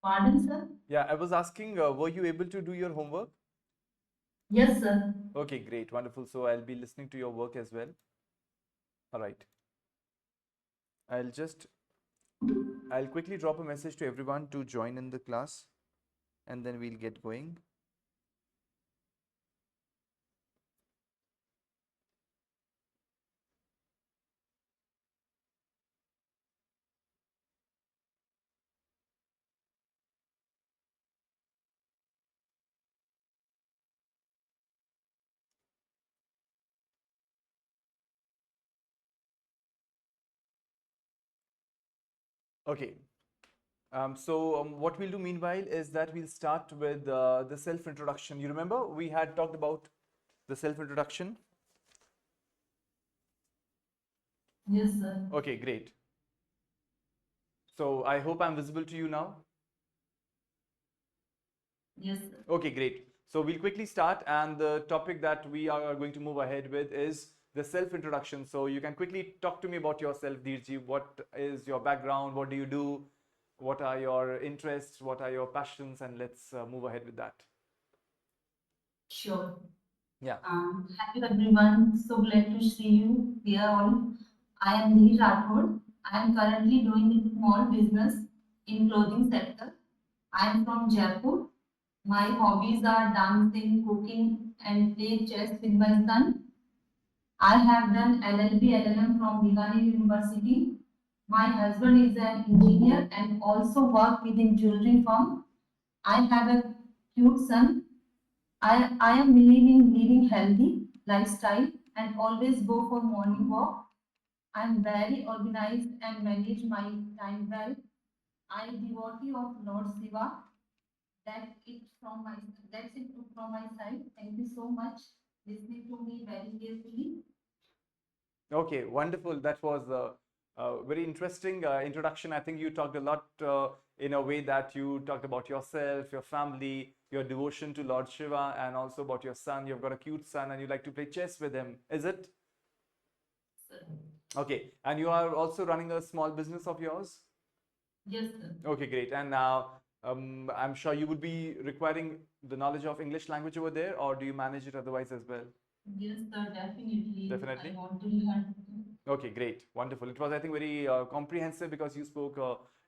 Pardon, sir? Yeah, I was asking, were you able to do your homework? Yes, sir. Okay, great, wonderful. So I'll be listening to your work as well. All right. I'll just, I'll quickly drop a message to everyone to join in the class and then we'll get going. Okay. What we'll do meanwhile is that we'll start with the self-introduction. You remember we had talked about the self-introduction? Yes, sir. Okay, great. So I hope I'm visible to you now. Yes, sir. Okay, great. So we'll quickly start, and the topic that we are going to move ahead with is the self-introduction. So you can quickly talk to me about yourself, Dheerji. What is your background? What do you do? What are your interests? What are your passions? And let's move ahead with that. Sure. Yeah. Hello everyone. So glad to see you here all. I am Neha Rathod. I am currently doing a small business in clothing sector. I am from Jaipur. My hobbies are dancing, cooking, and play chess with my son. I have done LLB LLM from Bikaner University. My husband is an engineer and also work within jewelry firm. I have a cute son. I am believing living healthy lifestyle and always go for morning walk. I am very organized and manage my time well. I am devotee of Lord Shiva. That it from my that's it from my side. Thank you so much listening to me very carefully. Okay, wonderful. That was a very interesting introduction. I think you talked a lot in a way that you talked about yourself, your family, your devotion to Lord Shiva, and also about your son. You've got a cute son and you like to play chess with him. Is it? Sir. Okay. And you are also running a small business of yours? Yes, sir. Okay, great. And now I'm sure you would be requiring the knowledge of English language over there, or do you manage it otherwise as well? Yes, sir, definitely. Definitely. I want to learn. Okay, great. Wonderful. It was, I think, very comprehensive because you spoke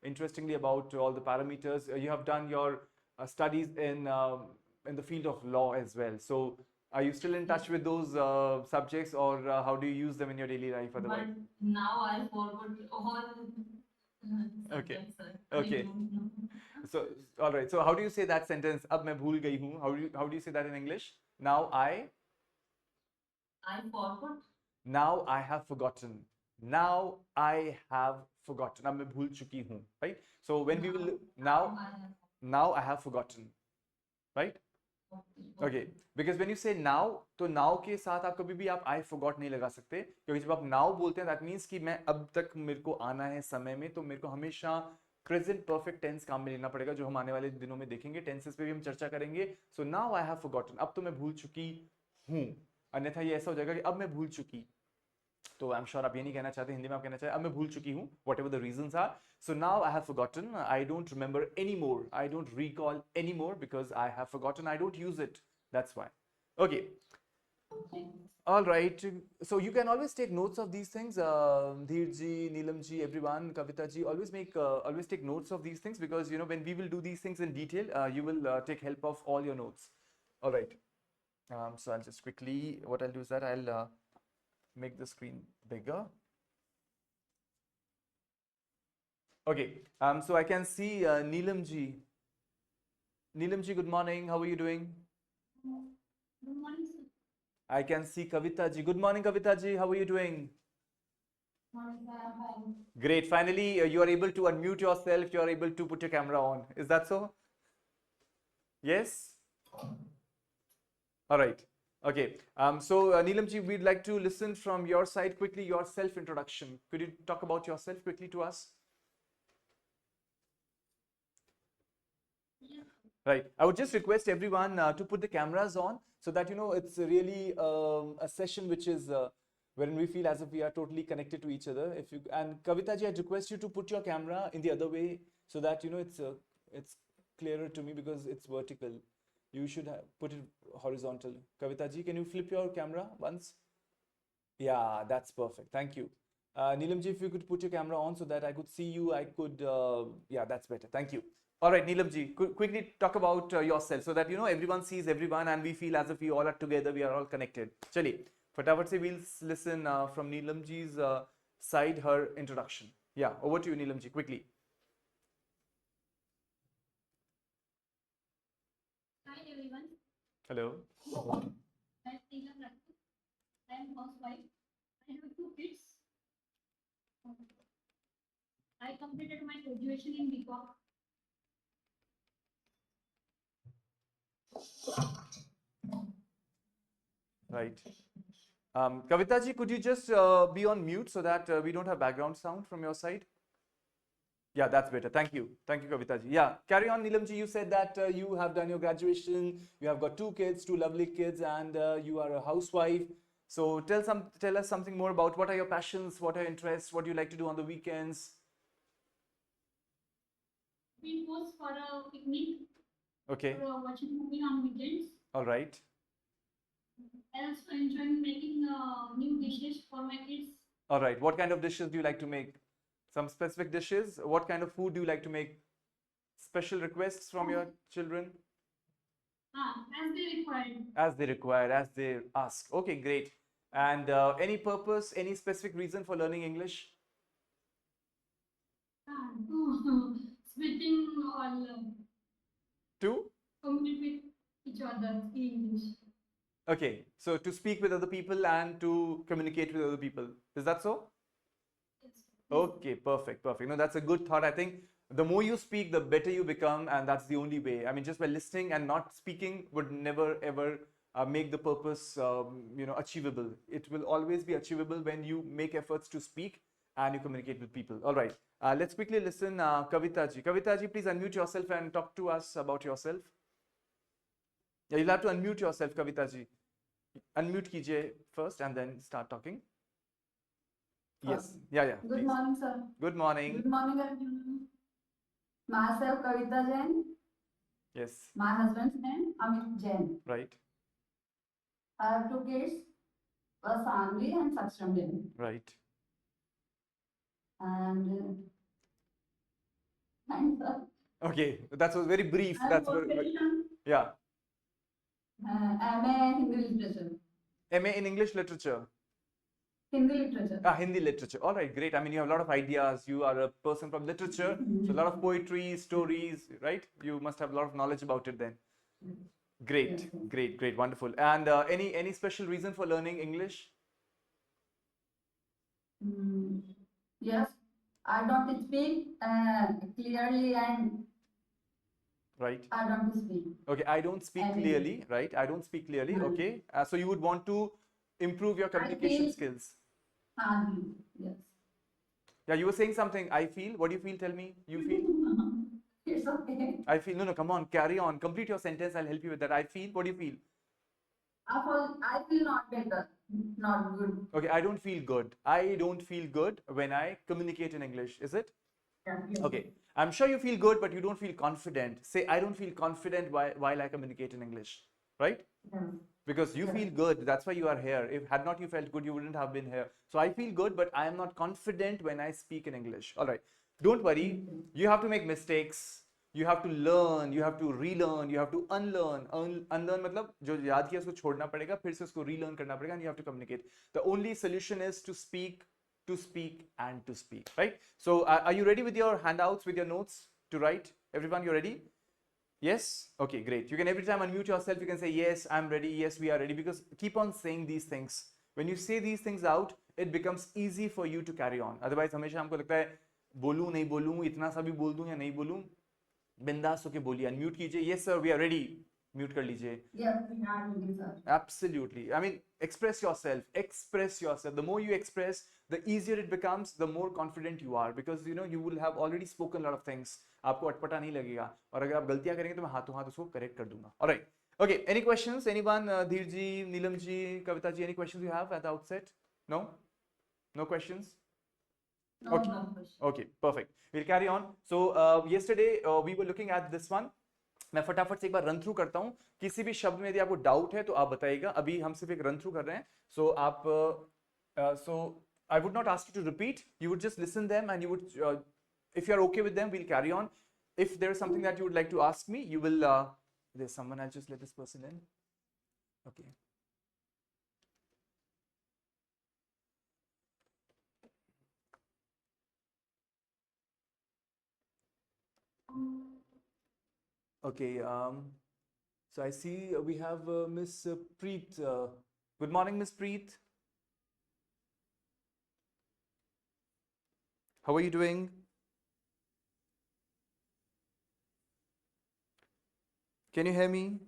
interestingly about all the parameters. You have done your studies in the field of law as well. So, are you still in touch with those subjects, or how do you use them in your daily life But otherwise? now I forgot all Okay. subjects, sir. I Okay. don't know. So, all right. So, how do you say that sentence? Ab main bhool gayi hu. How do you say that in English? Now I forgot. now I have forgotten. Now I have forgotten. अब मैं भूल चुकी हूँ. Right? So when we will Now I have. now I have forgotten. Right? Okay. Okay. Because when you say now, तो now के साथ आप कभी भी आप I forgot नहीं लगा सकते क्योंकि जब आप now बोलते हैं that means कि मैं अब तक मेरे को आना है समय में तो मेरे को हमेशा प्रेजेंट परफेक्ट टेंस काम में लेना पड़ेगा जो हम आने वाले दिनों में देखेंगे टेंसेस पे भी हम चर्चा करेंगे सो नाउ आई हैव फॉरगॉटन अब तो मैं भूल चुकी हूँ अन्यथा ये ऐसा हो जाएगा कि अब मैं भूल चुकी तो आई एम श्योर आप ये नहीं कहना चाहते हिंदी में आप कहना चाहते अब मैं भूल चुकी हूँ whatever the reasons are so now I have forgotten I don't remember any more I don't recall any more because I have forgotten I don't use it that's why okay all right so you can always take notes of these things Dheer ji Neelam ji everyone Kavita ji always take notes of these things because you know when we will do these things in detail you will take help of all your notes all right so I'll just quickly what I'll do is that I'll make the screen bigger. Okay, so I can see Neelam ji. Neelam ji, good morning. How are you doing? Good morning, sir. I can see Kavita ji. Good morning, Kavita ji. How are you doing? Morning, sir. I'm fine. Great. Finally, you are able to unmute yourself. You are able to put your camera on. Is that so? Yes? All right. Okay. Neelam ji, we'd like to listen from your side quickly your self introduction. Could you talk about yourself quickly to us? Right. I would just request everyone to put the cameras on so that you know it's really a session which is wherein we feel as if we are totally connected to each other. If you and Kavita ji, I'd request you to put your camera in the other way so that you know it's it's clearer to me because it's vertical. You should have put it horizontal. Kavita ji, can you flip your camera once? Yeah, that's perfect. Thank you. Neelam ji, if you could put your camera on so that I could see you, I could, yeah, that's better. Thank you. All right, Neelam ji, quickly talk about yourself so that, you know, everyone sees everyone and we feel as if we all are together, we are all connected. Chali, फटाफट से we'll listen from Neelam ji's side, her introduction. Yeah, over to you, Neelam ji, quickly. Hi everyone, Hello. I'm Neelam Rathod. I am housewife. I have 2 kids. I completed my graduation in BCom. Right. Kavita ji, could you just be on mute so that we don't have background sound from your side? Yeah, that's better. Thank you. Thank you, Kavita ji. Yeah, carry on, Neelam ji. You said that you have done your graduation, you have got 2 kids, 2 lovely kids, and you are a housewife. So tell us something more about what are your passions, what are your interests, what do you like to do on the weekends? We goes for a picnic Okay, or watching movie on weekends. all right. I also enjoy making new dishes for my kids. All right. What kind of dishes do you like to make? Some specific dishes? What kind of food do you like to make? Special requests from your children? As they required. As they require, as they ask. Okay, great. And any purpose, any specific reason for learning English? To splitting all To? communicate with each other in English. Okay, so to speak with other people and to communicate with other people. Is that so? Yes. Okay, perfect, perfect. No, that's a good thought. I think the more you speak, the better you become, and that's the only way. I mean, just by listening and not speaking would never ever make the purpose, you know, achievable. It will always be achievable when you make efforts to speak and you communicate with people. All right, let's quickly listen. Kavita ji, Kavita ji, please unmute yourself and talk to us about yourself. Yeah, you'll have to unmute yourself, Kavita ji. Unmute kijiye first and then start talking. Yes. Yeah, yeah. Good please. morning, sir. Good morning. Good morning, everyone. Myself, Kavita Jain. Yes. My husband's name, Amit Jain. Right. I have 2 kids, Sanvi and Saksham Jain. Right. And sir, Okay. That was very brief. I have That's very, qualification, yeah. MA Hindi Literature. MA in English literature. Hindi Literature. Hindi literature. All right, great. I mean, you have a lot of ideas. You are a person from literature, so a lot of poetry, stories, right? You must have a lot of knowledge about it then. Great, Yes, yes. great, great, wonderful. And any special reason for learning English? Yes, I don't speak clearly and Right. I don't speak. Okay, I don't speak I mean- clearly, right? I don't speak clearly. Hmm. Okay. So you would want to improve your communication feel- skills. Yes. Yeah, you were saying something. I feel. What do you feel? Tell me. You feel? It's okay. I feel. No, no, come on. Carry on. Complete your sentence. I'll help you with that. I feel. What do you feel? I feel not better, not good. Okay, I don't feel good. I don't feel good when I communicate in English. Is it? Yeah, yes. Okay. I'm sure you feel good, but you don't feel confident. Say, I don't feel confident while I communicate in English. Right? Yes. Because you Yeah. feel good. That's why you are here. If had not you felt good, you wouldn't have been here. So I feel good, but I am not confident when I speak in English. All right. Don't worry. You have to make mistakes. You have to learn. You have to relearn. You have to unlearn. Unlearn मतलब जो याद किया उसको छोड़ना पड़ेगा, फिर से उसको relearn करना पड़ेगा, and you have to communicate. The only solution is to speak, and to speak. Right? So are you ready with your handouts, with your notes to write? Everyone, you ready? Yes? Okay, great. You can every time unmute yourself, you can say, yes, I'm ready. Yes, we are ready. Because keep on saying these things. When you say these things out, it becomes easy for you to carry on. Otherwise, हमेशा हमको लगता है बोलूं नहीं बोलूं, इतना सा भी बोल दूं या नहीं बोलूं, बिंदास होके बोलिए. Unmute कीजिए. Yes, sir, we are ready. Mute कर लीजिए. Yes, we are doing, sir. Absolutely. I mean, express yourself. Express yourself. The more you express, the easier it becomes, the more confident you are. Because you know you will have already spoken a lot of things. आपको अटपटा नहीं लगेगा. और अगर आप गलतियां करेंगे तो मैं हाथों हाथ उसको correct कर दूंगा. All right. Okay. Any questions? Anyone? Dheer ji, Neelam ji, Kavita ji. Any questions you have at the outset? No. No questions. Okay. problem question. Okay, perfect. We'll carry on. So yesterday we were looking at this one. मैं फटाफट से एक बार run through करता हूँ. किसी भी शब्द में यदि आपको डाउट है तो आप बताइएगा. अभी हम सिर्फ एक रन थ्रू कर रहे हैं. So आप so I would not ask you to repeat. You would just listen them and you would if you are okay with them, we'll carry on. If there is something that you would like to ask me, you will. There's someone. I'll just let this person in. Okay. Okay. So I see we have Miss Preet. Good morning, Miss Preet. How are you doing? Can you hear me?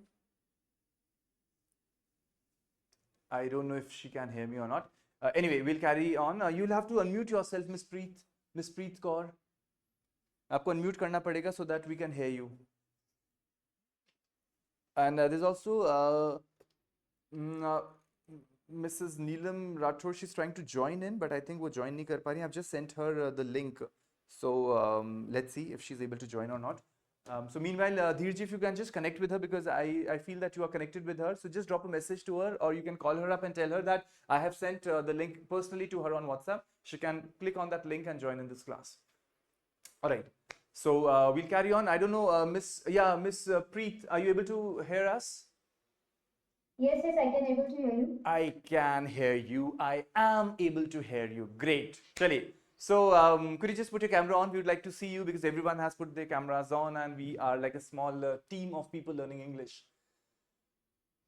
I don't know if she can hear me or not. Anyway, we'll carry on. You'll have to unmute yourself, Miss Preet. Miss Preet Kaur. आपको unmute करना पड़ेगा so that we can hear you. And there's also Mrs. Neelam Rathore. She's trying to join in, but I think वो join नहीं कर पा रही. I've just sent her the link. So let's see if she's able to join or not. So meanwhile, Dheerji, if you can just connect with her because I feel that you are connected with her. So just drop a message to her or you can call her up and tell her that I have sent the link personally to her on WhatsApp. She can click on that link and join in this class. All right. So we'll carry on. I don't know, Miss Preet, are you able to hear us? Yes, I can able to hear you. I can hear you. I am able to hear you. Great. Chali. So could you just put your camera on? We would like to see you because everyone has put their cameras on and we are like a small team of people learning English.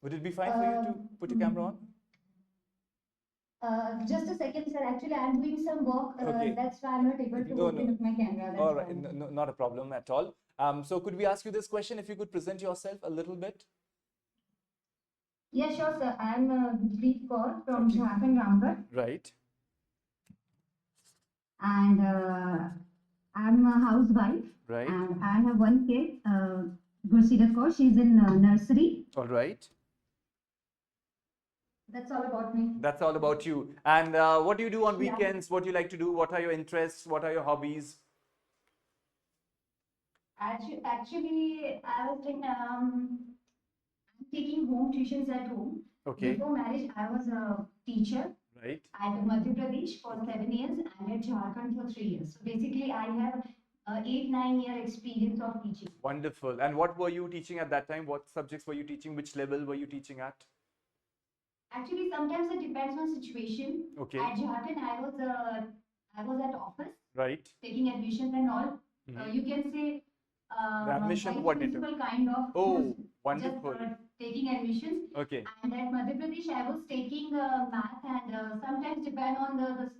Would it be fine for you to put your camera on? Just a second, sir. Actually, I'm doing some work. Okay. That's why I'm not able to No, open no. up my camera. That's All right. why. No, not a problem at all. So could we ask you this question? If you could present yourself a little bit. Yeah, sure, sir. I'm Preet Kaur from Okay. Jharkhand, Ramgarh, Right. and I'm a housewife. Right. And I have one kid, Gursirat Kaur. She's in nursery. All right. That's all about me. That's all about you. And what do you do on Yeah. weekends? What do you like to do? What are your interests? What are your hobbies? Actually, I was doing, taking home tuitions at home. Okay. Before marriage, I was a teacher Right. at Madhya Pradesh for 7 years and at Jharkhand for 3 years. So basically, I have 8-9 year experience of teaching. Wonderful. And what were you teaching at that time? What subjects were you teaching? Which level were you teaching at? Actually, sometimes it depends on situation. Okay. At Jharkhand, I was at office Right. taking admissions and all. Mhm. You can say The admission vice coordinator. principal kind of. Oh, Just wonderful. taking admissions. Okay. And at Madhya Pradesh, I was taking math and sometimes depend on the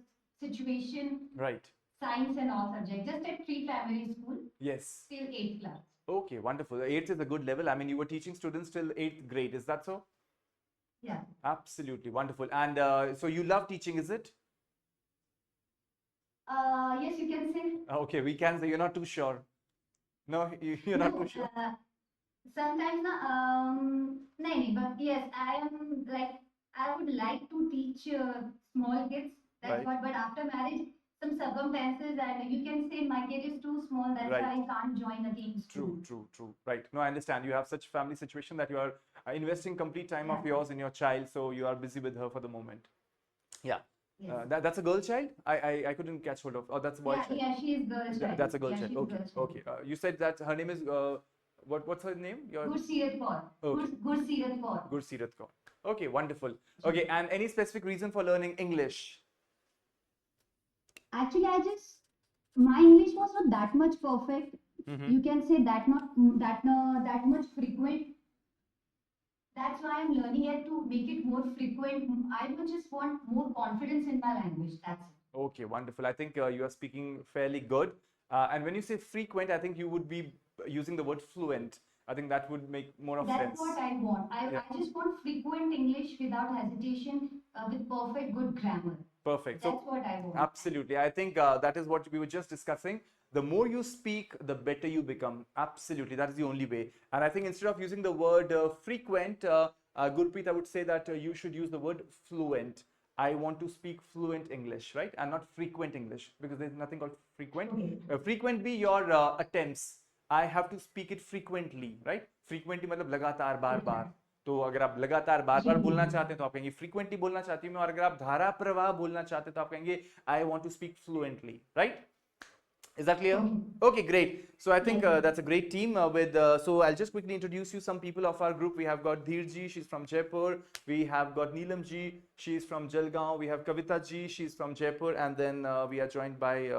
situation, Right. science and all subjects. Just at pre-primary school Yes. till 8th class. Okay, wonderful. Eighth is a good level. I mean, you were teaching students till 8th grade. Is that so? Yeah. Absolutely wonderful. And so you love teaching, is it? Yes, you can say. Okay, we can say you're not too sure. No, you're not No, too sure. sometimes, no, but yes, I am like, I would like to teach small kids. That's Right. what, but after marriage, some circumstances, and you can say my kid is too small, that's why I can't join again school. True. Right. No, I understand. You have such family situation that you are investing complete time of yours in your child, so you are busy with her for the moment. Yeah. Yes. That's a girl child? I couldn't catch hold of. Oh, that's a boy Yeah, child. yeah, she is girl child. That's a girl Yeah, child. she's Okay. girl child. Okay. You said that her name is what's her name? Your Gursirat Kaur. Okay. Gursirat Kaur. Gursirat Kaur. Okay, wonderful. Okay, and any specific reason for learning English? Actually, my English was not that much perfect. Mhm. You can say that that much frequent. That's why I'm learning it to make it more frequent. I would just want more confidence in my language. That's it. Okay, wonderful. I think you are speaking fairly good. And when you say frequent, I think you would be using the word fluent. I think that would make more of That's sense. what I want. Yeah. I just want frequent English without hesitation, with perfect good grammar. Perfect. That's what I want. Absolutely. I think that is what we were just discussing. The more you speak, the better you become. Absolutely. That is the only way. And I think instead of using the word frequent, Gurpreet, I would say that you should use the word fluent. I want to speak fluent English, right? And not frequent English, because there's nothing called frequent. Frequent be your attempts. I have to speak it frequently, right? Frequently मतलब लगातार बार बार. तो अगर आप लगातार बार बार बोलना चाहते हैं तो आप कहेंगे frequently बोलना चाहती हूँ मैं, और अगर आप धारा प्रवाह बोलना चाहते हैं तो आप कहेंगे I want to speak fluently, right? Is that clear? Okay, great. So I think that's a great team so I'll just quickly introduce you some people of our group. We have got Dheerji, she's from Jaipur. We have got Neelamji, she's from Jalgaon. We have Kavita ji, she's from Jaipur. And then we are joined by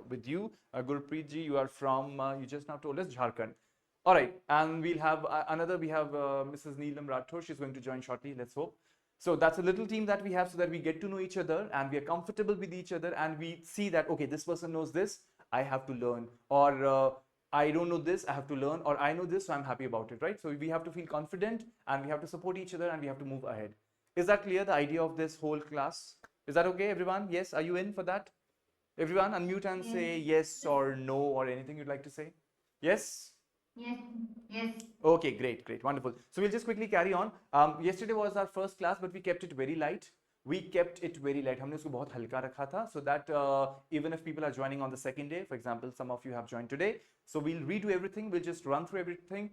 with you, Gurpreet ji, you are from, you just now told us, Jharkhand. All right, and we'll have we have Mrs. Neelam Rathore. She's going to join shortly, let's hope. So that's a little team that we have so that we get to know each other and we are comfortable with each other and we see that, okay, this person knows this, I have to learn, or I don't know this, I have to learn, or I know this, so I'm happy about it, right? So we have to feel confident and we have to support each other and we have to move ahead. Is that clear, the idea of this whole class? Is that okay, everyone? Yes, are you in for that? Everyone unmute and say yes or no or anything you'd like to say. Yes? Yes, yes. Okay, great, great, wonderful. So we'll just quickly carry on. Yesterday was our first class, but we kept it very light. We kept it very light. हमने उसको बहुत हल्का रखा था, so that even if people are joining on the second day, for example, some of you have joined today, so we'll redo everything. We'll just run through everything.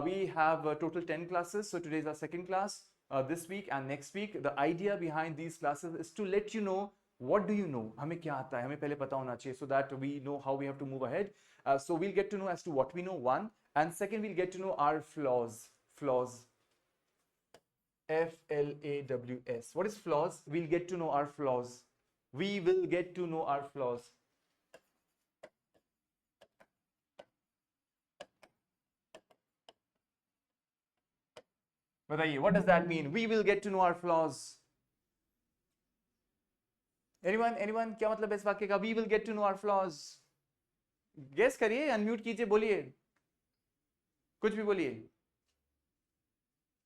We have total 10 classes. So today is our second class. This week and next week, the idea behind these classes is to let you know what do you know. हमें क्या आता है, हमें पहले पता होना चाहिए, so that we know how we have to move ahead. So we'll get to know as to what we know, one, and second we'll get to know our flaws. F-L-A-W-S. What is flaws? We'll get to know our flaws. We will get to know our flaws. बताइए, what does that mean? We will get to know our flaws. Anyone? क्या मतलब है इस वाक्य का? We will get to know our flaws. Guess करिए, unmute कीजिए, बोलिए. कुछ भी बोलिए.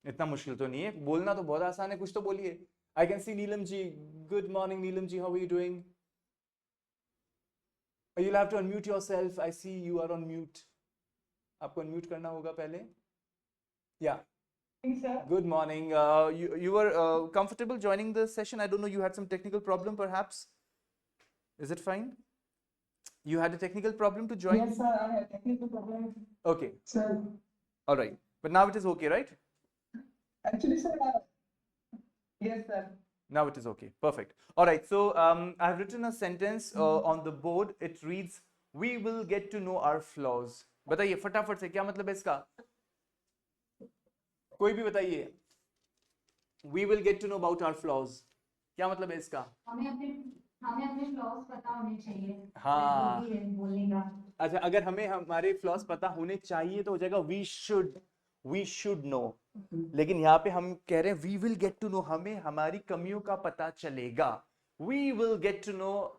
इतना मुश्किल तो नहीं है, बोलना तो बहुत आसान है, कुछ तो बोलिए. I can see Neelam ji. Good morning, Neelam ji. How are you doing? You'll have to unmute yourself. I see you are on mute. आपको unmute करना होगा पहले. Yeah. Sir. Good morning. You were comfortable joining the session? I don't know. You had some technical problem, perhaps. Is it fine? You had a technical problem to join? Yes, sir. I had technical problem. Okay. Sir, All right. But now it is okay, right? actually, sir. Yes, sir. Now it is okay. Perfect. All right. So I've written a sentence on the board. It reads, "We will get to know our flaws." बताइए फटाफट से क्या मतलब है इसका? कोई भी बताइए. We will get to know about our flaws. क्या मतलब है इसका? हमें अपने फ्लॉस पता होने चाहिए. हाँ. जो भी है बोलने का. अच्छा, अगर हमें हमारे फ्लॉस पता होने चाहिए तो हो जाएगा we should know. लेकिन यहाँ पे हम कह रहे हैं we will get to know, हमें हमारी कमियों का पता चलेगा. We will get to know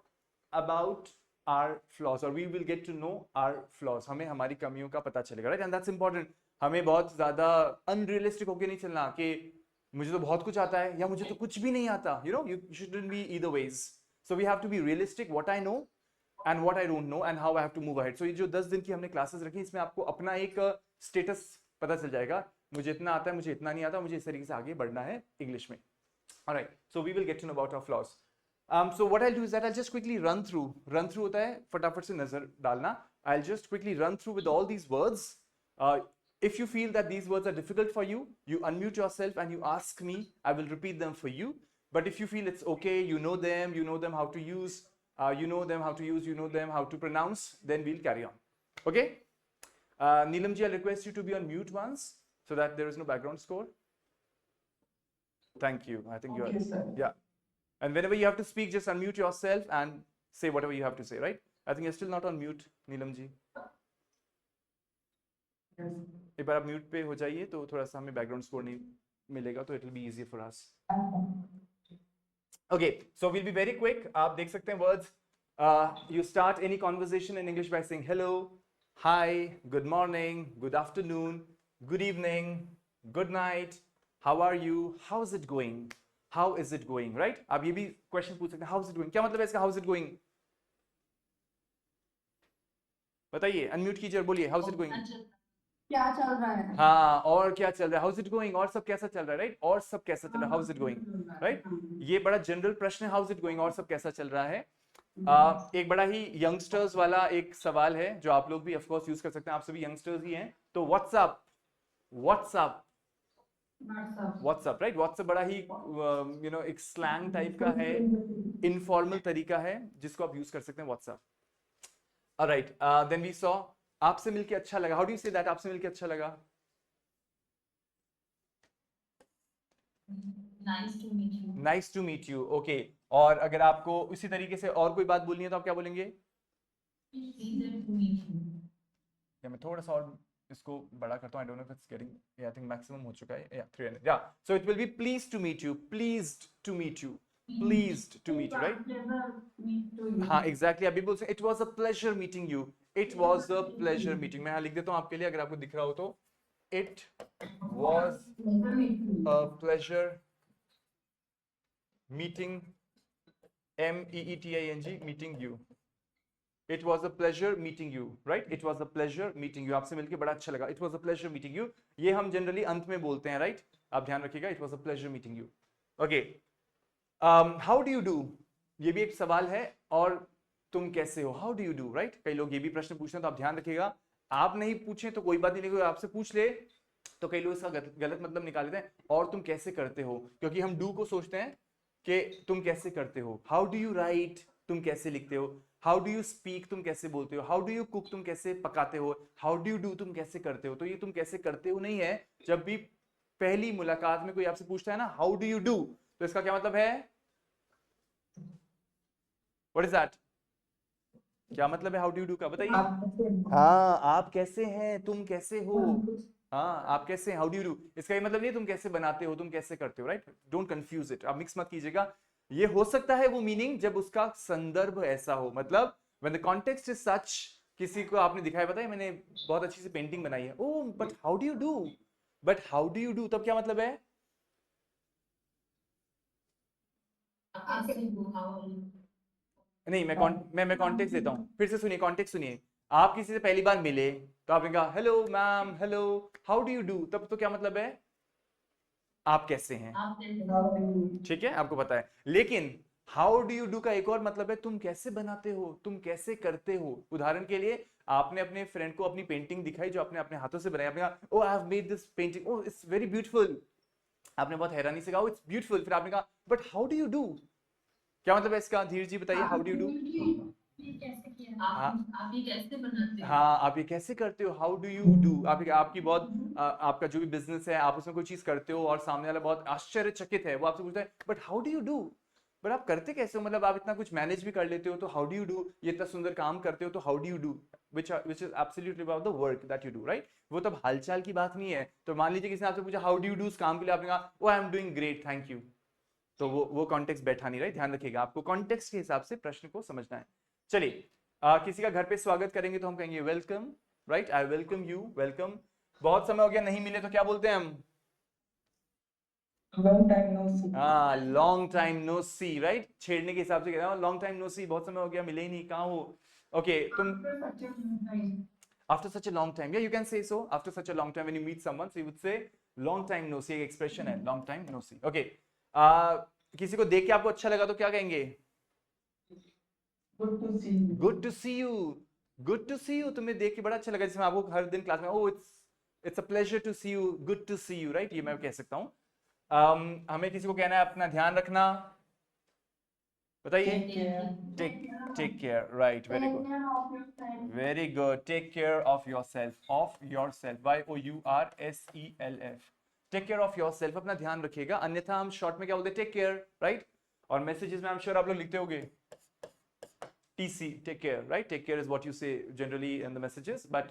about our flaws, or we will get to know our flaws. हमें हमारी कमियों का पता चलेगा, right? And that's important. हमें बहुत ज्यादा unrealistic होके नहीं चलना कि मुझे तो बहुत कुछ आता है या मुझे तो कुछ भी नहीं आता. You know, you shouldn't be either ways. So we have to be realistic. What I know and what I don't know and how I have to move ahead. So ये जो 10 दिन की हमने क्लासेस रखी, इसमें आपको अपना एक स्टेटस पता चल जाएगा. मुझे इतना आता है, मुझे इतना नहीं आता, मुझे इस तरीके से आगे बढ़ना है इंग्लिश में. All right. So we will get to know about our flaws. So what I'll do is that I'll just quickly run through. Run through होता है फटाफट से नजर डालना. I'll just quickly run through with all these words. If you feel that these words are difficult for you, you unmute yourself and you ask me. I will repeat them for you. But if you feel it's okay, you know them how to use, you know them how to pronounce, then we'll carry on. Okay? Neelam ji, I'll request you to be on mute once so that there is no background score. Thank you. I think Okay, sir. yeah. And whenever you have to speak, just unmute yourself and say whatever you have to say, right? I think you're still not on mute, Neelam ji. Yes. एक बार आप mute पे हो जाइए तो थोड़ा सा हमें background score नहीं मिलेगा, तो it will be easy for us. Okay, so we'll be very quick. आप देख सकते हैं words. You start any conversation in English by saying hello, hi, good morning, good afternoon, good evening, good night, how are you, how's it going, how is it going, right? आप ये भी question पूछ सकते हैं, how's it going. क्या मतलब है इसका how's it going? बताइए, unmute कीजिए और बोलिए how's it going. क्या चल रहा है? हाँ, और क्या चल रहा है, हाउ इज इट गोइंग, और सब कैसा चल रहा है, राइट, और सब कैसा चल रहा है, how is it going, right. ये बड़ा जनरल प्रश्न है, हाउ इज इट गोइंग, और सब कैसा चल रहा है। एक बड़ा ही यंगस्टर्स वाला एक सवाल है जो आप लोग भी ऑफ कोर्स यूज कर सकते हैं, आप सभी यंगस्टर्स ही हैं, तो WhatsApp, WhatsApp, WhatsApp, right. WhatsApp बड़ा ही एक स्लैंग टाइप का है, इनफॉर्मल तरीका है जिसको आप यूज कर सकते हैं, WhatsApp. All right, then we saw आपसे मिलके अच्छा लगा, how do you say that, आपसे मिलके अच्छा लगा। Nice to meet you. Nice to meet you, okay. और अगर आपको इसी तरीके से और कोई बात बोलनी है तो आप क्या बोलेंगे। Pleasure to meet you. या मैं थोड़ा सा और इसको बड़ा करता हूँ, I don't know if it's getting, I think maximum हो चुका है, या 300, या so it will be pleased to meet you, pleased to meet you, pleased to meet you, right. हाँ एग्जैक्टली, अभी बोल सकते it was a pleasure meeting you, it was a pleasure meeting, मैं यहाँ लिख देता हूँ आपके लिए अगर आपको दिख रहा हो तो, it was a pleasure meeting, MEETING, meeting you, It was a pleasure meeting you, right? It was a pleasure meeting you. आपसे मिलके बड़ा अच्छा लगा. It was a pleasure meeting you. ये हम जनरली अंत में बोलते हैं, right? आप ध्यान रखिएगा. It was a pleasure meeting you. Okay. How do you do? ये भी एक सवाल है. और तुम कैसे हो? How do you do, right? कई लोग ये भी प्रश्न पूछते हैं तो आप ध्यान रखिएगा. आप नहीं पूछें तो कोई बात नहीं, कोई आपसे पूछ ले तो कई लोग इसका गलत मतलब निकाल लेते हैं. और तुम कैसे करते हो? क्योंकि हम do को सोचते हैं कि तुम कैसे करते हो. How do you write? तुम कैसे लिखते हो. हाउ डू यू स्पीक, तुम कैसे बोलते हो. हाउ डू यू कुक, तुम कैसे पकाते हो. हाउ डू यू डू, तुम कैसे करते हो. तो ये तुम कैसे करते हो नहीं है. जब भी पहली मुलाकात में कोई आपसे पूछता है ना हाउ डू यू डू, तो इसका क्या मतलब है. व्हाट इज दैट, क्या मतलब है हाउ डू यू डू का, बताइए. हाँ, आप कैसे हैं, तुम कैसे हो. हाँ, आप कैसे हैं, हाउ डू यू डू. इसका ये मतलब नहीं तुम कैसे बनाते हो, तुम कैसे करते हो, राइट. डोंट कंफ्यूज इट, आप मिक्स मत कीजिएगा. ये हो सकता है वो मीनिंग जब उसका संदर्भ ऐसा हो, मतलब when the context is such. किसी को आपने दिखाया, बताया मैंने बहुत अच्छी सी पेंटिंग बनाई है, oh but how do you do, but how do you do, तब क्या मतलब है. कैसे हो, how are you? नहीं, मैं कॉन्टेक्स्ट देता हूँ, फिर से सुनिए, कॉन्टेक्स्ट सुनिए. आप किसी से पहली बार मिले तो आपने कहा hello ma'am, hello, how do you do, तब तो क्या मतलब है, आप कैसे हैं. आप कैसे हो? ठीक है, आपको पता है. लेकिन हाउ डू यू डू का एक और मतलब है तुम कैसे बनाते हो, तुम कैसे करते हो. उदाहरण के लिए आपने अपने फ्रेंड को अपनी पेंटिंग दिखाई जो आपने अपने हाथों से बनाई, आपने कहा oh I have made this painting, oh it's very beautiful. आपने बहुत हैरानी से कहा इट्स ब्यूटीफुल, फिर आपने कहा but how do you do, क्या मतलब है इसका. धीरज जी बताइए, हाउ डू यू डू. आप ये कैसे बनाते हो? हाँ, आप ये कैसे करते हो, हाउ डू यू डू. आपकी बहुत आपका जो भी बिजनेस है, आप उसमें कोई चीज करते हो और सामने वाला बहुत आश्चर्यचकित है, वो आपसे पूछता है but how do you do, but आप करते कैसे हो, मतलब आप इतना कुछ मैनेज भी कर लेते हो तो हाउ डू यू डू. ये इतना सुंदर काम करते हो तो how do you do, which is absolutely about the work that you do, right. वो तब हालचाल की बात नहीं है. तो मान लीजिए किसी ने आपसे पूछा हाउ डू यू डू, उस काम के लिए आपने कहा oh I am doing great, thank you. तो वो कॉन्टेक्स्ट बैठा नहीं, राइट. ध्यान रखिएगा, आपको कॉन्टेक्स्ट के हिसाब से प्रश्न को समझना है. चलिए, किसी का घर पे स्वागत करेंगे तो हम कहेंगे welcome, right. I welcome you, welcome. बहुत समय हो गया नहीं मिले तो क्या बोलते हैं हम. Long time no see. हाँ, लॉन्ग टाइम नो सी, राइट. छेड़ने के हिसाब से कहते हैं लॉन्ग टाइम नो सी, बहुत समय हो गया मिले ही नहीं, कहाँ हो. ओके, तुम after such a long time, yeah you can say so, after such a long time when you meet someone, so you would say long time no see. एक expression है long time no see. Okay, किसी को देख के आपको अच्छा लगा तो क्या कहेंगे. Good to see you. Good to see you, good to see you, तुम्हें देख के बड़ा अच्छा लगा. जिसमें आपको हर दिन क्लास में oh it's a pleasure to see you, good to see you, right. ये मैं कह सकता हूँ. हमें किसी को कहना है अपना ध्यान रखना, बताइए. Take care, right. Very good, very good. Take care of yourself, YOURSELF. Take care of yourself, अपना ध्यान रखिएगा. अन्यथा हम शॉर्ट में क्या बोलते हैं, टेक केयर, राइट. और मैसेजेस में आई एम श्योर आप लोग लिखते होंगे TC, take care, right. Take care is what you say generally in the messages, but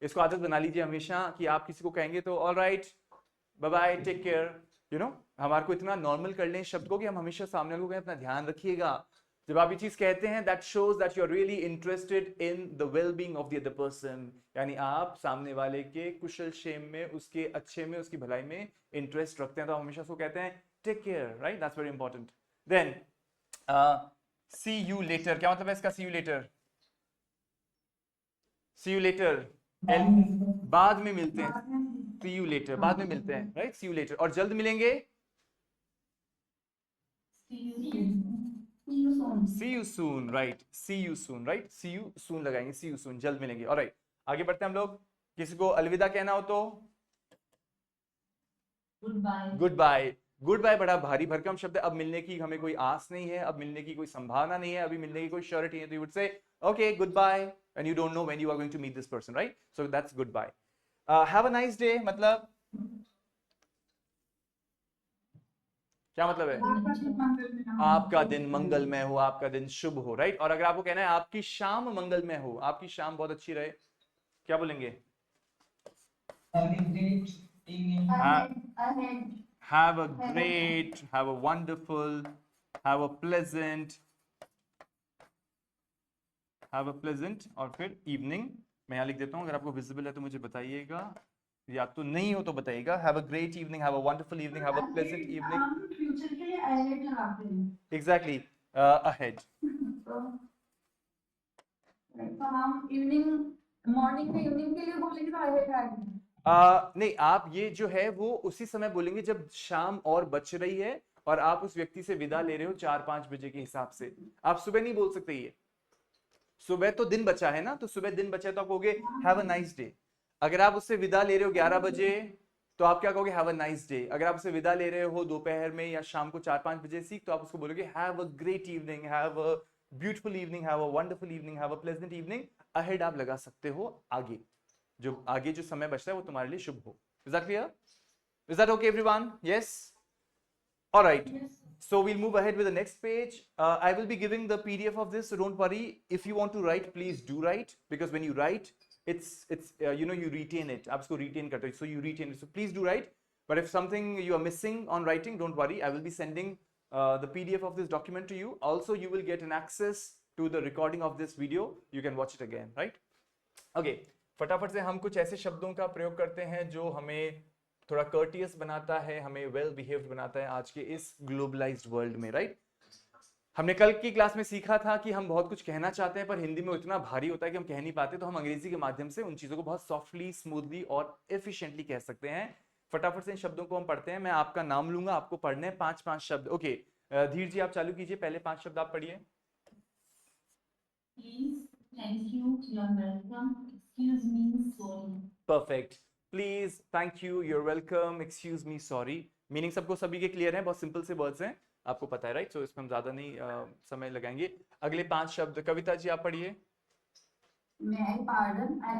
इसको आदत बना लीजिए हमेशा कि आप किसी को कहेंगे तो all right, bye bye, take care, you know. हमारे को इतना नॉर्मल कर लें इस शब्द को कि हम हमेशा सामने वाले को कहें अपना ध्यान रखिएगा. जब आप ये चीज कहते हैं that shows that you are really interested in the well-being of the other person. यानी आप सामने वाले के कुशल क्षेम में, उसके अच्छे में, उसकी भलाई में इंटरेस्ट रखते हैं, तो हमेशा उसको कहते हैं take care, right. That's very important. Then see you later, क्या मतलब है इसका see you later. See you later बाद में मिलते हैं, see you later, बाद में मिलते हैं, right? See you later, और जल्द मिलेंगे, See you soon. see you soon, right? See you soon, right? See you soon लगाएंगे, see you soon, जल्द मिलेंगे, alright. आगे बढ़ते हैं हम लोग. किसी को अलविदा कहना हो तो Goodbye. Goodbye. Goodbye बड़ा भारी भरकम शब्द है. अब मिलने की हमें कोई आस नहीं है, अब मिलने की कोई संभावना नहीं है, अभी मिलने की कोई श्योरिटी है, तो you would say okay goodbye and you don't know when you are going to meet this person, right? So that's goodbye. Have a nice day मतलब क्या मतलब है? आपका दिन मंगलमय हो, आपका दिन शुभ हो, राइट? और अगर आपको कहना है आपकी शाम मंगलमय हो, आपकी शाम बहुत अच्छी रहे, क्या बोलेंगे? Have a great evening. Ahead. Have a great, have a wonderful, have a pleasant, और फिर evening. मैं यहाँ लिख देता हूँ, अगर आपको visible है तो मुझे बताइएगा, या तो नहीं हो तो बताइएगा. Have a great evening, have a wonderful evening, have a pleasant evening. हम फ्यूचर के लिए ahead लगाते हैं. Exactly, ahead. तो हम इवनिंग मॉर्निंग में इवनिंग के लिए बोलेंगे तो ahead आएगा. नहीं, आप ये जो है वो उसी समय बोलेंगे जब शाम और बच रही है और आप उस व्यक्ति से विदा ले रहे हो 4-5 बजे के हिसाब से. आप सुबह नहीं बोल सकते. ये सुबह तो दिन बचा है ना, तो सुबह दिन बचा है तो आप कहोगे हैव अ नाइस डे. अगर आप उससे विदा ले रहे हो 11 बजे तो आप क्या कहोगे? Have a nice day. अगर आप उससे विदा ले रहे हो दोपहर में या शाम को 4-5 बजे सीख, तो आप उसको बोलोगे have a great evening, have a beautiful evening, have a wonderful evening, have a pleasant evening. Ahead आप लगा सकते हो आगे, जो आगे जो समय बचता है वो तुम्हारे लिए शुभ हो. Is that clear? Is that okay everyone? Yes? All right. So we'll move ahead with the next page. I will be giving the PDF of this, so don't worry. If you want to write, please do write, because when you write, it's you know, you retain it. आप इसको retain करते हो, so you retain it. So please do write. But if something you are missing on writing, don't worry. I will be sending the PDF of this document to you. Also, you will get an access to the recording of this video. You can watch it again, right? Okay. फटाफट से हम कुछ ऐसे शब्दों का प्रयोग करते हैं जो हमें थोड़ा कर्टियस बनाता है, हमें वेल बिहेव्ड बनाता है आज के इस ग्लोबलाइज्ड वर्ल्ड में, राइट? हमने कल की क्लास में सीखा था कि हम बहुत कुछ कहना चाहते हैं पर हिंदी में इतना भारी होता है कि हम कह नहीं पाते, तो हम अंग्रेजी के माध्यम से उन चीजों को बहुत सॉफ्टली, स्मूथली और एफिशिएंटली कह सकते हैं. फटाफट से इन शब्दों को हम पढ़ते हैं. मैं आपका नाम लूंगा, आपको पढ़ने हैं 5-5 शब्द. ओके, धीर जी आप चालू कीजिए, पहले 5 शब्द आप पढ़िए. Please, thank you, you're welcome. Excuse me, sorry. Perfect. Please, thank you, you're welcome, excuse me, sorry. Meaning सबको सभी के क्लियर है, बहुत सिंपल से वर्ड्स हैं, आपको पता है, राइट? सो इसमें हम ज्यादा नहीं समय लगाएंगे. अगले 5 शब्द कविता जी आप पढ़िए. May I pardon? I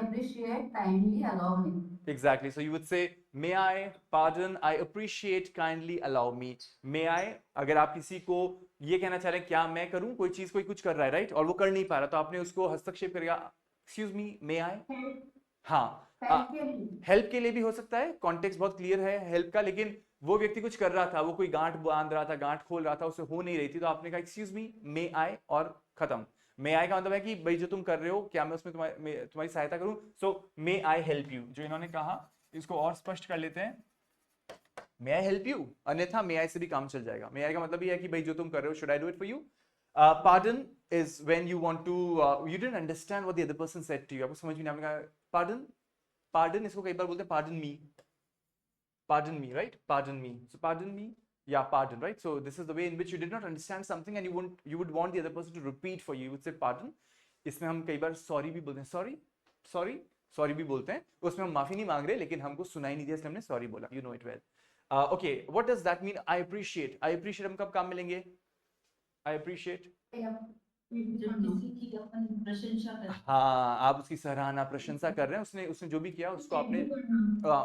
appreciate. Kindly allow me. Exactly. So you would say, may I pardon, I appreciate, kindly allow me. May I, अगर आप किसी को ये कहना चाह रहे हैं क्या मैं करूं, कोई चीज कोई कुछ कर रहा है, राइट? और वो कर नहीं पा रहा, तो आपने उसको हस्तक्षेप करेगा, एक्सक्यूज मी, मे आई. हाँ, हेल्प के लिए भी हो सकता है, कॉन्टेक्स्ट बहुत क्लियर है हेल्प का, लेकिन वो व्यक्ति कुछ कर रहा था, वो कोई गांठ बांध रहा था, गांठ खोल रहा था, उसे हो नहीं रही थी, तो आपने कहा एक्सक्यूज मी, मे आई, और खत्म. मे आई का मतलब है कि भाई जो तुम कर रहे हो क्या मैं उसमें तुम्हारी सहायता करूं. सो मे आई हेल्प यू, जो इन्होंने कहा इसको और स्पष्ट कर लेते हैं. मे आई हेल्प यू, अन्यथा मे आई से भी काम चल जाएगा. मे आई का मतलब ये है कि भाई जो तुम कर रहे हो, should I do it for you. Pardon is when you want to, you didn't understand what the other person said to you, आपको समझ में नहीं, आपने कहा पार्डन. पार्डन इसको कई बार बोलते हैं pardon me, right? Pardon me, so pardon me, yeah, pardon, right? So this is the way in which you did not understand something and you would want the other person to repeat for you. You would say pardon. इसमें हम कई बार sorry भी बोलते हैं, sorry भी बोलते हैं. उसमें हम माफी नहीं मांग रहे, लेकिन हमको सुनाई नहीं दिया इसलिए हमने sorry बोला. You know it well. Okay, what does that mean? I appreciate हम कब काम मिलेंगे? I appreciate. जब किसी की अपन प्रशंसा करते हैं. हाँ, आप उसकी सराहना, प्रशंसा कर रहे हैं, उसने जो भी किया उसको आपने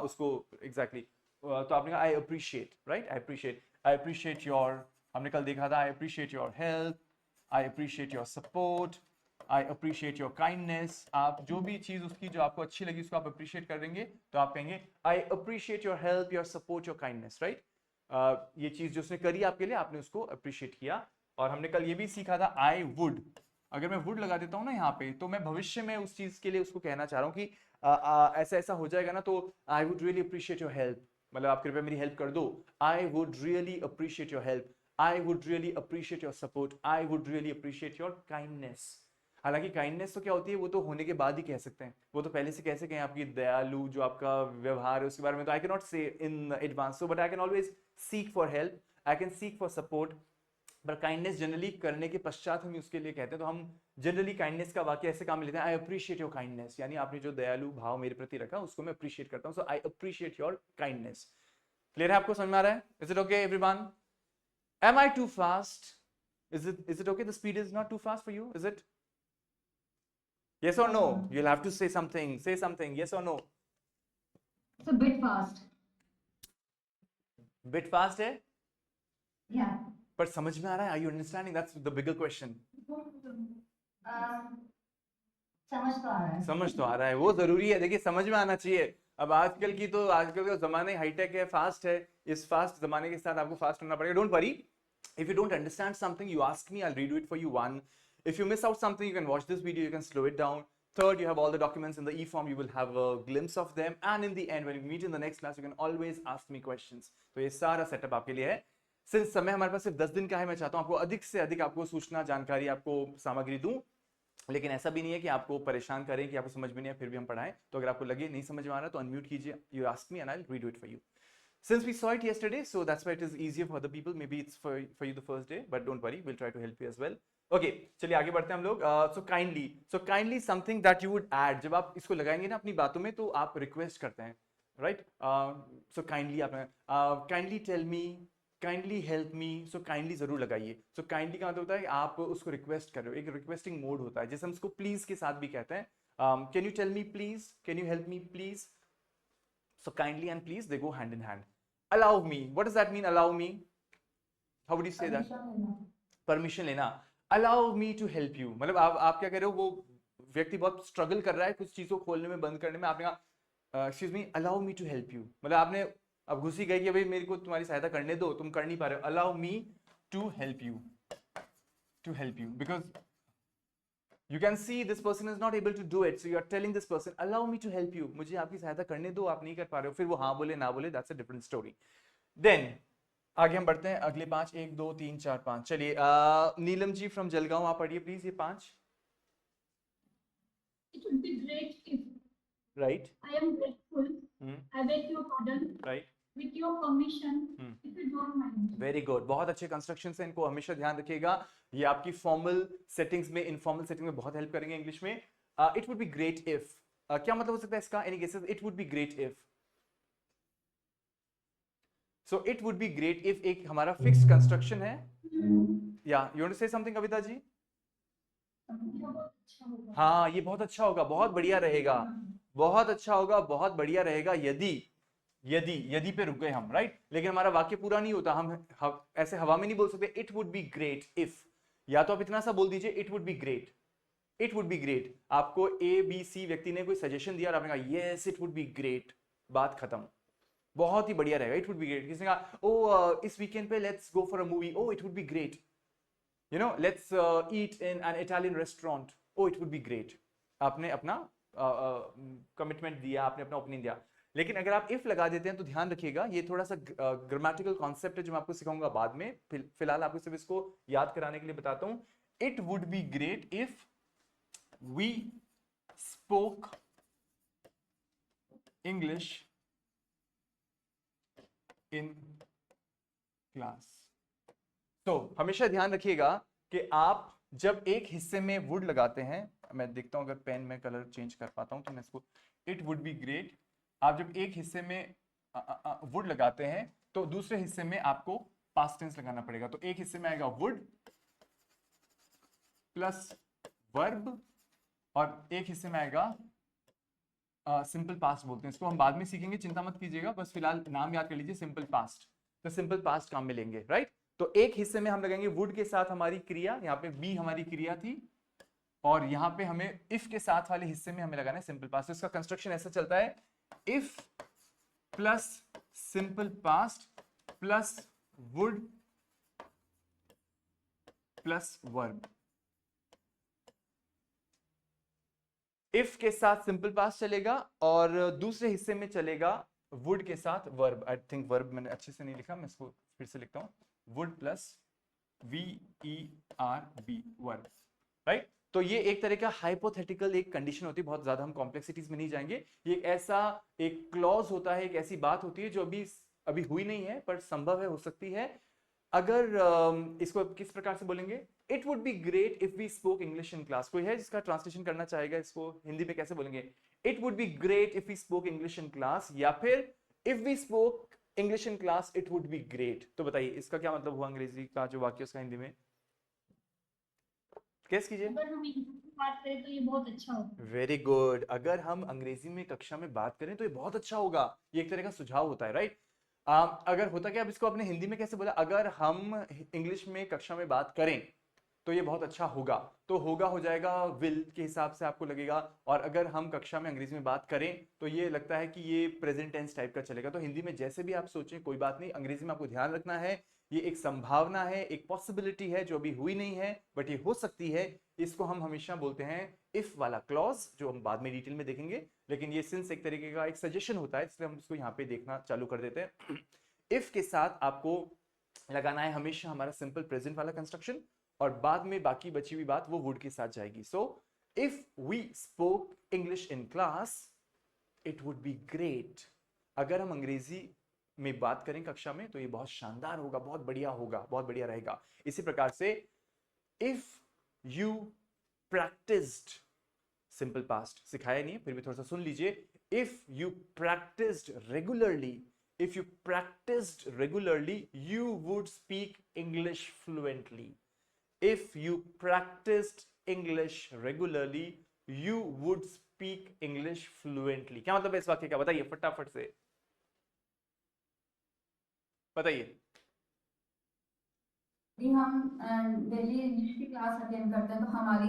उसको exactly, तो आपने कहा I appreciate, right? I appreciate your, हमने कल देखा था I appreciate your help, I appreciate your support, I appreciate your kindness. आप जो भी चीज उसकी जो आपको अच्छी लगी उसको आप appreciate करेंगे तो आप कहेंगे I appreciate your help, your support, your kindness, right? ये चीज जो उसने करी आपके लिए, आपने उसको appreciate किया. और हमने कल ये भी सीखा था I would, अगर मैं would लगा देता हूँ ना यहाँ पे, तो मैं भविष्य में उस चीज के लिए उसको कहना चाह रहा हूँ कि ऐसा ऐसा हो जाएगा ना, तो I would really appreciate your help, मतलब आप कृपया मेरी हेल्प कर दो. I would really appreciate your help, I would really appreciate your support, I would really appreciate your kindness. हालांकि काइंडनेस तो क्या होती है, वो तो होने के बाद ही कह सकते हैं, वो तो पहले से कैसे कहें आपकी दयालु जो आपका व्यवहार है उसके बारे में तो आई कैन नॉट से in advance, so but I can always seek for help, I can seek for support. पर काइंडनेस जनरली करने के पश्चात हम उसके लिए कहते हैं, तो हम जनरली काइंडनेस का वाक्य ऐसे काम में लेते हैं, आई अप्रिशिएट योर काइंडनेस, यानी आपने जो दयालु भाव मेरे प्रति रखा उसको मैं अप्रिशिएट करता हूं, so I appreciate your kindness. Clear है, आपको समझ में आ रहा है? Is it okay everyone? Am I too fast? Is it okay? The speed is not too fast for you, is it? Yes or no? You'll have to say something. Say something. Yes or no? It's a bit fast. Bit fast है, Yeah. पर समझ में आ रहा है? Are you understanding? That's the bigger question. समझ तो आ रहा है. समझ तो आ रहा है, वो जरूरी है, देखिए समझ में आना चाहिए। अब आजकल का जमाना हाईटेक है, फास्ट है, इस फास्ट जमाने के साथ आपको फास्ट होना पड़ेगा। Don't worry, if you don't understand something, you ask me, I'll redo it for you. One, if you miss out something, you can watch this video, you can slow it down. Third, you have all the documents in the e-form, you will have a glimpse of them, and in the end, when you meet in the next class, you can always ask me questions. तो ये सारा setup आपके लिए है। Since समय हमारे पास सिर्फ 10 दिन का है, मैं चाहता हूँ आपको अधिक से अधिक आपको सूचना जानकारी आपको सामग्री दूं, लेकिन ऐसा भी नहीं है कि आपको परेशान करें कि आपको समझ में नहीं है फिर भी हम पढ़ाएं। तो अगर आपको लगे नहीं समझ में आ रहा तो अनम्यूट कीजिए, you ask me and I will redo it for you. Since we saw it yesterday, so that's why it is easier for other people. Maybe it's for you the first day, but don't worry, we'll try to help you as well. Okay, चलिए आगे बढ़ते हैं हम लोग। So kindly something that you would add, जब आप इसको लगाएंगे ना अपनी बातों में तो आप रिक्वेस्ट करते हैं, right? So kindly आप kindly tell me, kindly help me, so kindly जरूर लगाइए। So kindly का मतलब होता है कि आप उसको रिक्वेस्ट कर रहे हो, एक रिक्वेस्टिंग मोड होता है, जैसे हम इसको प्लीज के साथ भी कहते हैं। Can you tell me please? Can you help me please? So kindly and please, they go hand in hand. Allow me, what does that mean? Allow me, how would you say that? Permission लेना। Allow me to help you, मतलब आप क्या कह रहे हो, वो व्यक्ति बहुत स्ट्रगल कर रहा है कुछ चीजों को खोलने में, बंद करने में, आपने कहा excuse me, allow me to help you, मतलब आपने अब घुस ही गए कि भाई मेरे को तुम्हारी सहायता करने दो, तुम कर नहीं पा रहे हो, allow me to help you, because you can see this person is not able to do it, so you are telling this person allow me to help you, मुझे आपकी सहायता करने दो, आप नहीं कर पा रहे हो, फिर वो हाँ बोले ना बोले, that's a different story. Then आगे हम बढ़ते हैं, अगले 5, 1 2 3 4 5, चलिए नीलम जी फ्रॉम जलगांव आप पढ़िए प्लीज ये 5। It would be great if right, I am grateful. I beg your pardon. Right, With your permission, if you don't mind. Very good, बहुत अच्छे कंस्ट्रक्शन है, इनको हमेशा ध्यान रखिएगा, ये आपकी फॉर्मल सेटिंग्स में, इनफॉर्मल सेटिंग में बहुत हेल्प करेंगे इंग्लिश में। It would be great if, क्या मतलब हो सकता है इसका? Any guesses? It would be great if, so it would be great if एक हमारा फिक्स्ड कंस्ट्रक्शन है, या you want to say something Kavita ji? हाँ, ये बहुत अच्छा होगा, बहुत बढ़िया रहेगा, बहुत अच्छा होगा, बहुत बढ़िया रहेगा यदि पे रुक गए हम, राइट? लेकिन हमारा वाक्य पूरा नहीं होता, हम ऐसे हवा में नहीं बोल सकते it would be great if, या तो आप इतना सा बोल दीजिए it would be great, it would be great. आपको ए बी सी व्यक्ति ने कोई सजेशन दिया और आपने कहा yes it would be great, बात खत्म, बहुत ही बढ़िया रहेगा, इट वुड बी ग्रेट। किसी ने कहा ओ इस वीकेंड पे let's go for a movie, oh it would be great, you know let's eat in an Italian restaurant, oh it would be great. आपने अपना कमिटमेंट दिया, आपने अपना ओपिनियन दिया। लेकिन अगर आप इफ लगा देते हैं तो ध्यान रखिएगा, ये थोड़ा सा ग्रामेटिकल कॉन्सेप्ट है जो मैं आपको सिखाऊंगा बाद में, फिलहाल आपको सिर्फ इसको याद कराने के लिए बताता हूं। It would be great if we spoke English in class. तो हमेशा ध्यान रखिएगा कि आप जब एक हिस्से में वुड लगाते हैं, मैं देखता हूं अगर पेन में कलर चेंज कर पाता हूं तो मैं इसको, इट वुड बी ग्रेट, आप जब एक हिस्से में वुड लगाते हैं तो दूसरे हिस्से में आपको पास्ट टेंस लगाना पड़ेगा। तो एक हिस्से में आएगा वुड प्लस वर्ब, और एक हिस्से में आएगा सिंपल पास्ट बोलते हैं इसको, हम बाद में सीखेंगे, चिंता मत कीजिएगा, बस फिलहाल नाम याद कर लीजिए सिंपल पास्ट। तो सिंपल पास्ट काम में लेंगे, राइट? तो एक हिस्से में हम लगाएंगे वुड के साथ हमारी क्रिया, यहाँ पे बी हमारी क्रिया थी, और यहाँ पे हमें इफ के साथ वाले हिस्से में हमें लगाना है सिंपल पास्ट। तो इसका कंस्ट्रक्शन ऐसा चलता है, if plus simple past plus would plus verb. If के साथ सिंपल पास्ट चलेगा और दूसरे हिस्से में चलेगा वुड के साथ वर्ब। आई थिंक वर्ब मैंने अच्छे से नहीं लिखा, मैं इसको फिर से लिखता हूं, would plus VERB verb, right? तो ये एक तरह का हाइपोथेटिकल एक कंडीशन होती है, बहुत ज्यादा हम कॉम्प्लेक्सिटीज में नहीं जाएंगे। ये एक ऐसा एक क्लॉज होता है, एक ऐसी बात होती है जो अभी अभी हुई नहीं है पर संभव है, हो सकती है। अगर इसको किस प्रकार से बोलेंगे, it would be great if we spoke English in class. कोई है जिसका ट्रांसलेशन करना चाहेगा, इसको हिंदी में कैसे बोलेंगे? It would be great if we spoke English in class, या फिर if we spoke English in class it would be great. तो बताइए इसका क्या मतलब हुआ अंग्रेजी का जो वाक्य उसका हिंदी में, कैसे कीजिए? अगर हम इंग्लिश में बात करें तो ये बहुत अच्छा होगा। वेरी गुड, अगर हम अंग्रेजी में कक्षा में बात करें तो ये बहुत अच्छा होगा। ये एक तरह का सुझाव होता है, राइट? अगर होता क्या, अब इसको आपने हिंदी में कैसे बोला? अगर हम इंग्लिश में कक्षा में बात करें तो ये बहुत अच्छा होगा, तो होगा हो जाएगा विल के हिसाब से आपको लगेगा। और अगर हम कक्षा में अंग्रेजी में बात करें तो ये लगता है कि ये प्रेजेंट टेंस टाइप का चलेगा। तो हिंदी में जैसे भी आप सोचें कोई बात नहीं, अंग्रेजी में आपको ध्यान रखना है ये एक संभावना है, एक पॉसिबिलिटी है जो अभी हुई नहीं है बट ये हो सकती है। इसको हम हमेशा बोलते हैं इफ वाला क्लॉज, जो हम बाद में डिटेल में देखेंगे। लेकिन ये सिंस एक तरीके का एक सजेशन होता है, इसलिए हम इसको यहाँ पे देखना चालू कर देते हैं। इफ के साथ आपको लगाना है हमेशा हमारा सिंपल प्रेजेंट वाला कंस्ट्रक्शन, और बाद में बाकी बची हुई बात वो वुड के साथ जाएगी। So if we spoke English in class it would be great. अगर हम अंग्रेजी में बात करें कक्षा में तो ये बहुत शानदार होगा, बहुत बढ़िया होगा, बहुत बढ़िया रहेगा। इसी प्रकार से if you practised, simple past सिखाया नहीं है फिर भी थोड़ा सा सुन लीजिए। If you practised regularly, if you practised regularly you would speak English fluently. If you practised English regularly you would speak English fluently. क्या मतलब है इस वाक्य का, बताइए फटाफट से बताइए। यदि हम डेली इंग्लिश की क्लास अटेंड करते हैं तो हमारी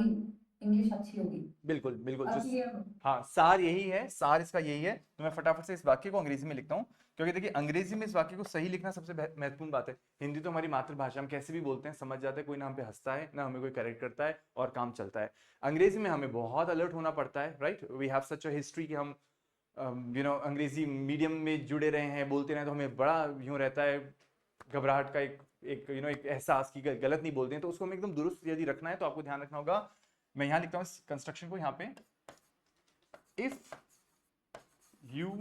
इंग्लिश अच्छी होगी। बिल्कुल बिल्कुल, और जो ये हाँ सार यही है, सार इसका यही है। तो मैं फटाफट से इस वाक्य को अंग्रेजी में लिखता हूँ, क्योंकि देखिए अंग्रेजी में इस वाक्य को सही लिखना सबसे महत्वपूर्ण बात है। हिंदी तो हमारी मातृभाषा, हम कैसे भी बोलते हैं समझ जाते हैं, कोई ना हम पे हंसता है ना हमें कोई करेक्ट करता है और काम चलता है। अंग्रेजी में हमें बहुत अलर्ट होना पड़ता है, right? We have such a history कि हम अंग्रेजी मीडियम में जुड़े रहे हैं, बोलते रहे, तो हमें बड़ा यूं रहता है घबराहट का एक एक एक एहसास की गलत नहीं बोलते हैं। तो उसको हमें एकदम दुरुस्त यदि रखना है तो आपको ध्यान रखना होगा। मैं यहां लिखता हूं कंस्ट्रक्शन को, यहां पे if you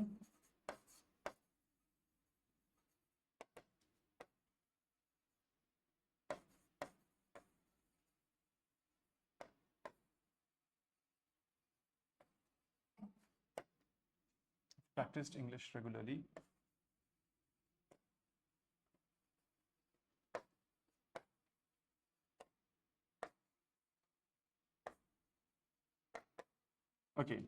practiced English regularly okay,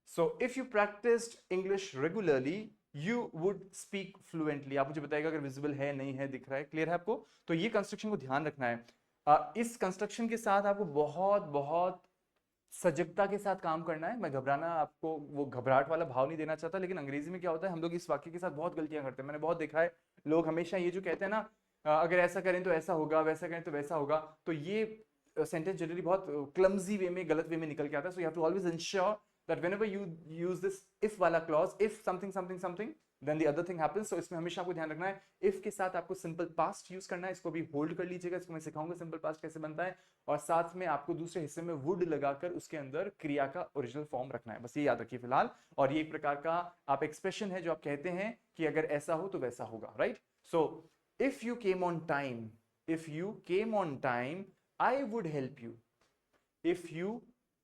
so if you practiced English regularly you would speak fluently। आप मुझे बताइएगा अगर विजिबल है नहीं है, दिख रहा है, क्लियर है आपको? तो ये कंस्ट्रक्शन को ध्यान रखना है। इस कंस्ट्रक्शन के साथ आपको बहुत बहुत सजगता के साथ काम करना है। मैं घबराना, आपको वो घबराहट वाला भाव नहीं देना चाहता, लेकिन अंग्रेजी में क्या होता है हम लोग इस वाक्य के साथ बहुत गलतियां करते हैं। मैंने बहुत देखा है लोग हमेशा ये जो कहते हैं ना अगर ऐसा करें तो ऐसा होगा, वैसा करें तो वैसा होगा, तो ये सेंटेंस जनरली बहुत क्लमजी वे में, गलत वे में निकल के आता है। So you have to always ensure that whenever you use this if वाला clause, if something something something then the other thing happens। so इसमें हमेशा आपको ध्यान रखना है if के साथ आपको simple past यूज करना है। इसको भी होल्ड कर लीजिएगा, इसको मैं सिखाऊंगा simple past कैसे बनता है। और साथ में आपको दूसरे हिस्से में would लगाकर उसके अंदर क्रिया का ओरिजिनल फॉर्म रखना है, बस ये याद रखिए फिलहाल। और ये एक प्रकार का आप एक्सप्रेशन है जो आप कहते हैं कि अगर ऐसा हो तो वैसा होगा, right? So if you came on time, if you came on time I would help you। if you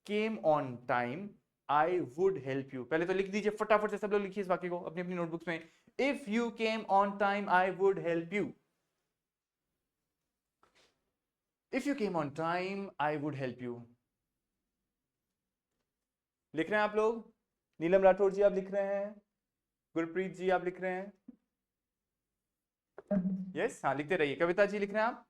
came on time I would help you। पहले तो लिख दीजिए फटाफट से, सब लोग लिखिए इस वाक्य को अपनी अपनी नोटबुक्स में। If you came on time I would help you। If you came on time I would help you। लिख रहे हैं आप लोग? नीलम राठौर जी आप लिख रहे हैं? गुरप्रीत जी आप लिख रहे हैं? यस हाँ लिखते रहिए। कविता जी लिख रहे हैं आप?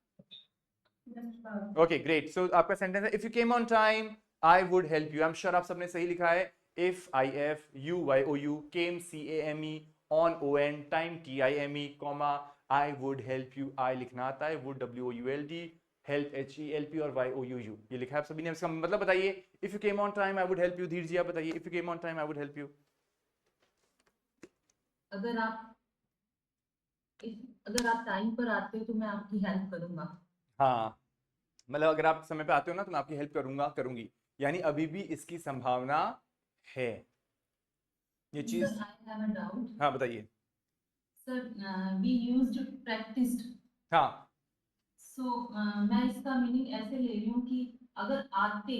Okay great. सो आपका सेंटेंस है if you came on time I would help you। I'm sure आप सबने सही लिखा है। If IF UYOU came CAME on ON time TIME comma I would help you। I लिखना आता है, would WOULD, help HELP और YOUU ये लिखा है आप सभी ने। इसका मतलब बताइए। If you came on time I would help you। धीर जी आप बताइए if you came on time I would help you। अगर आप टाइम पर आते हो तो मैं आपकी हेल्प करूंगा। हाँ मतलब अगर आप समय पे आते हो ना तो मैं आपकी हेल्प करूंगा, करूंगी, यानी अभी भी इसकी संभावना है। ये चीज, Sir, I have a doubt. हाँ बताइए। Sir, we used practiced. हाँ So, मैं इसका मीनिंग ऐसे ले रही हूँ कि अगर आते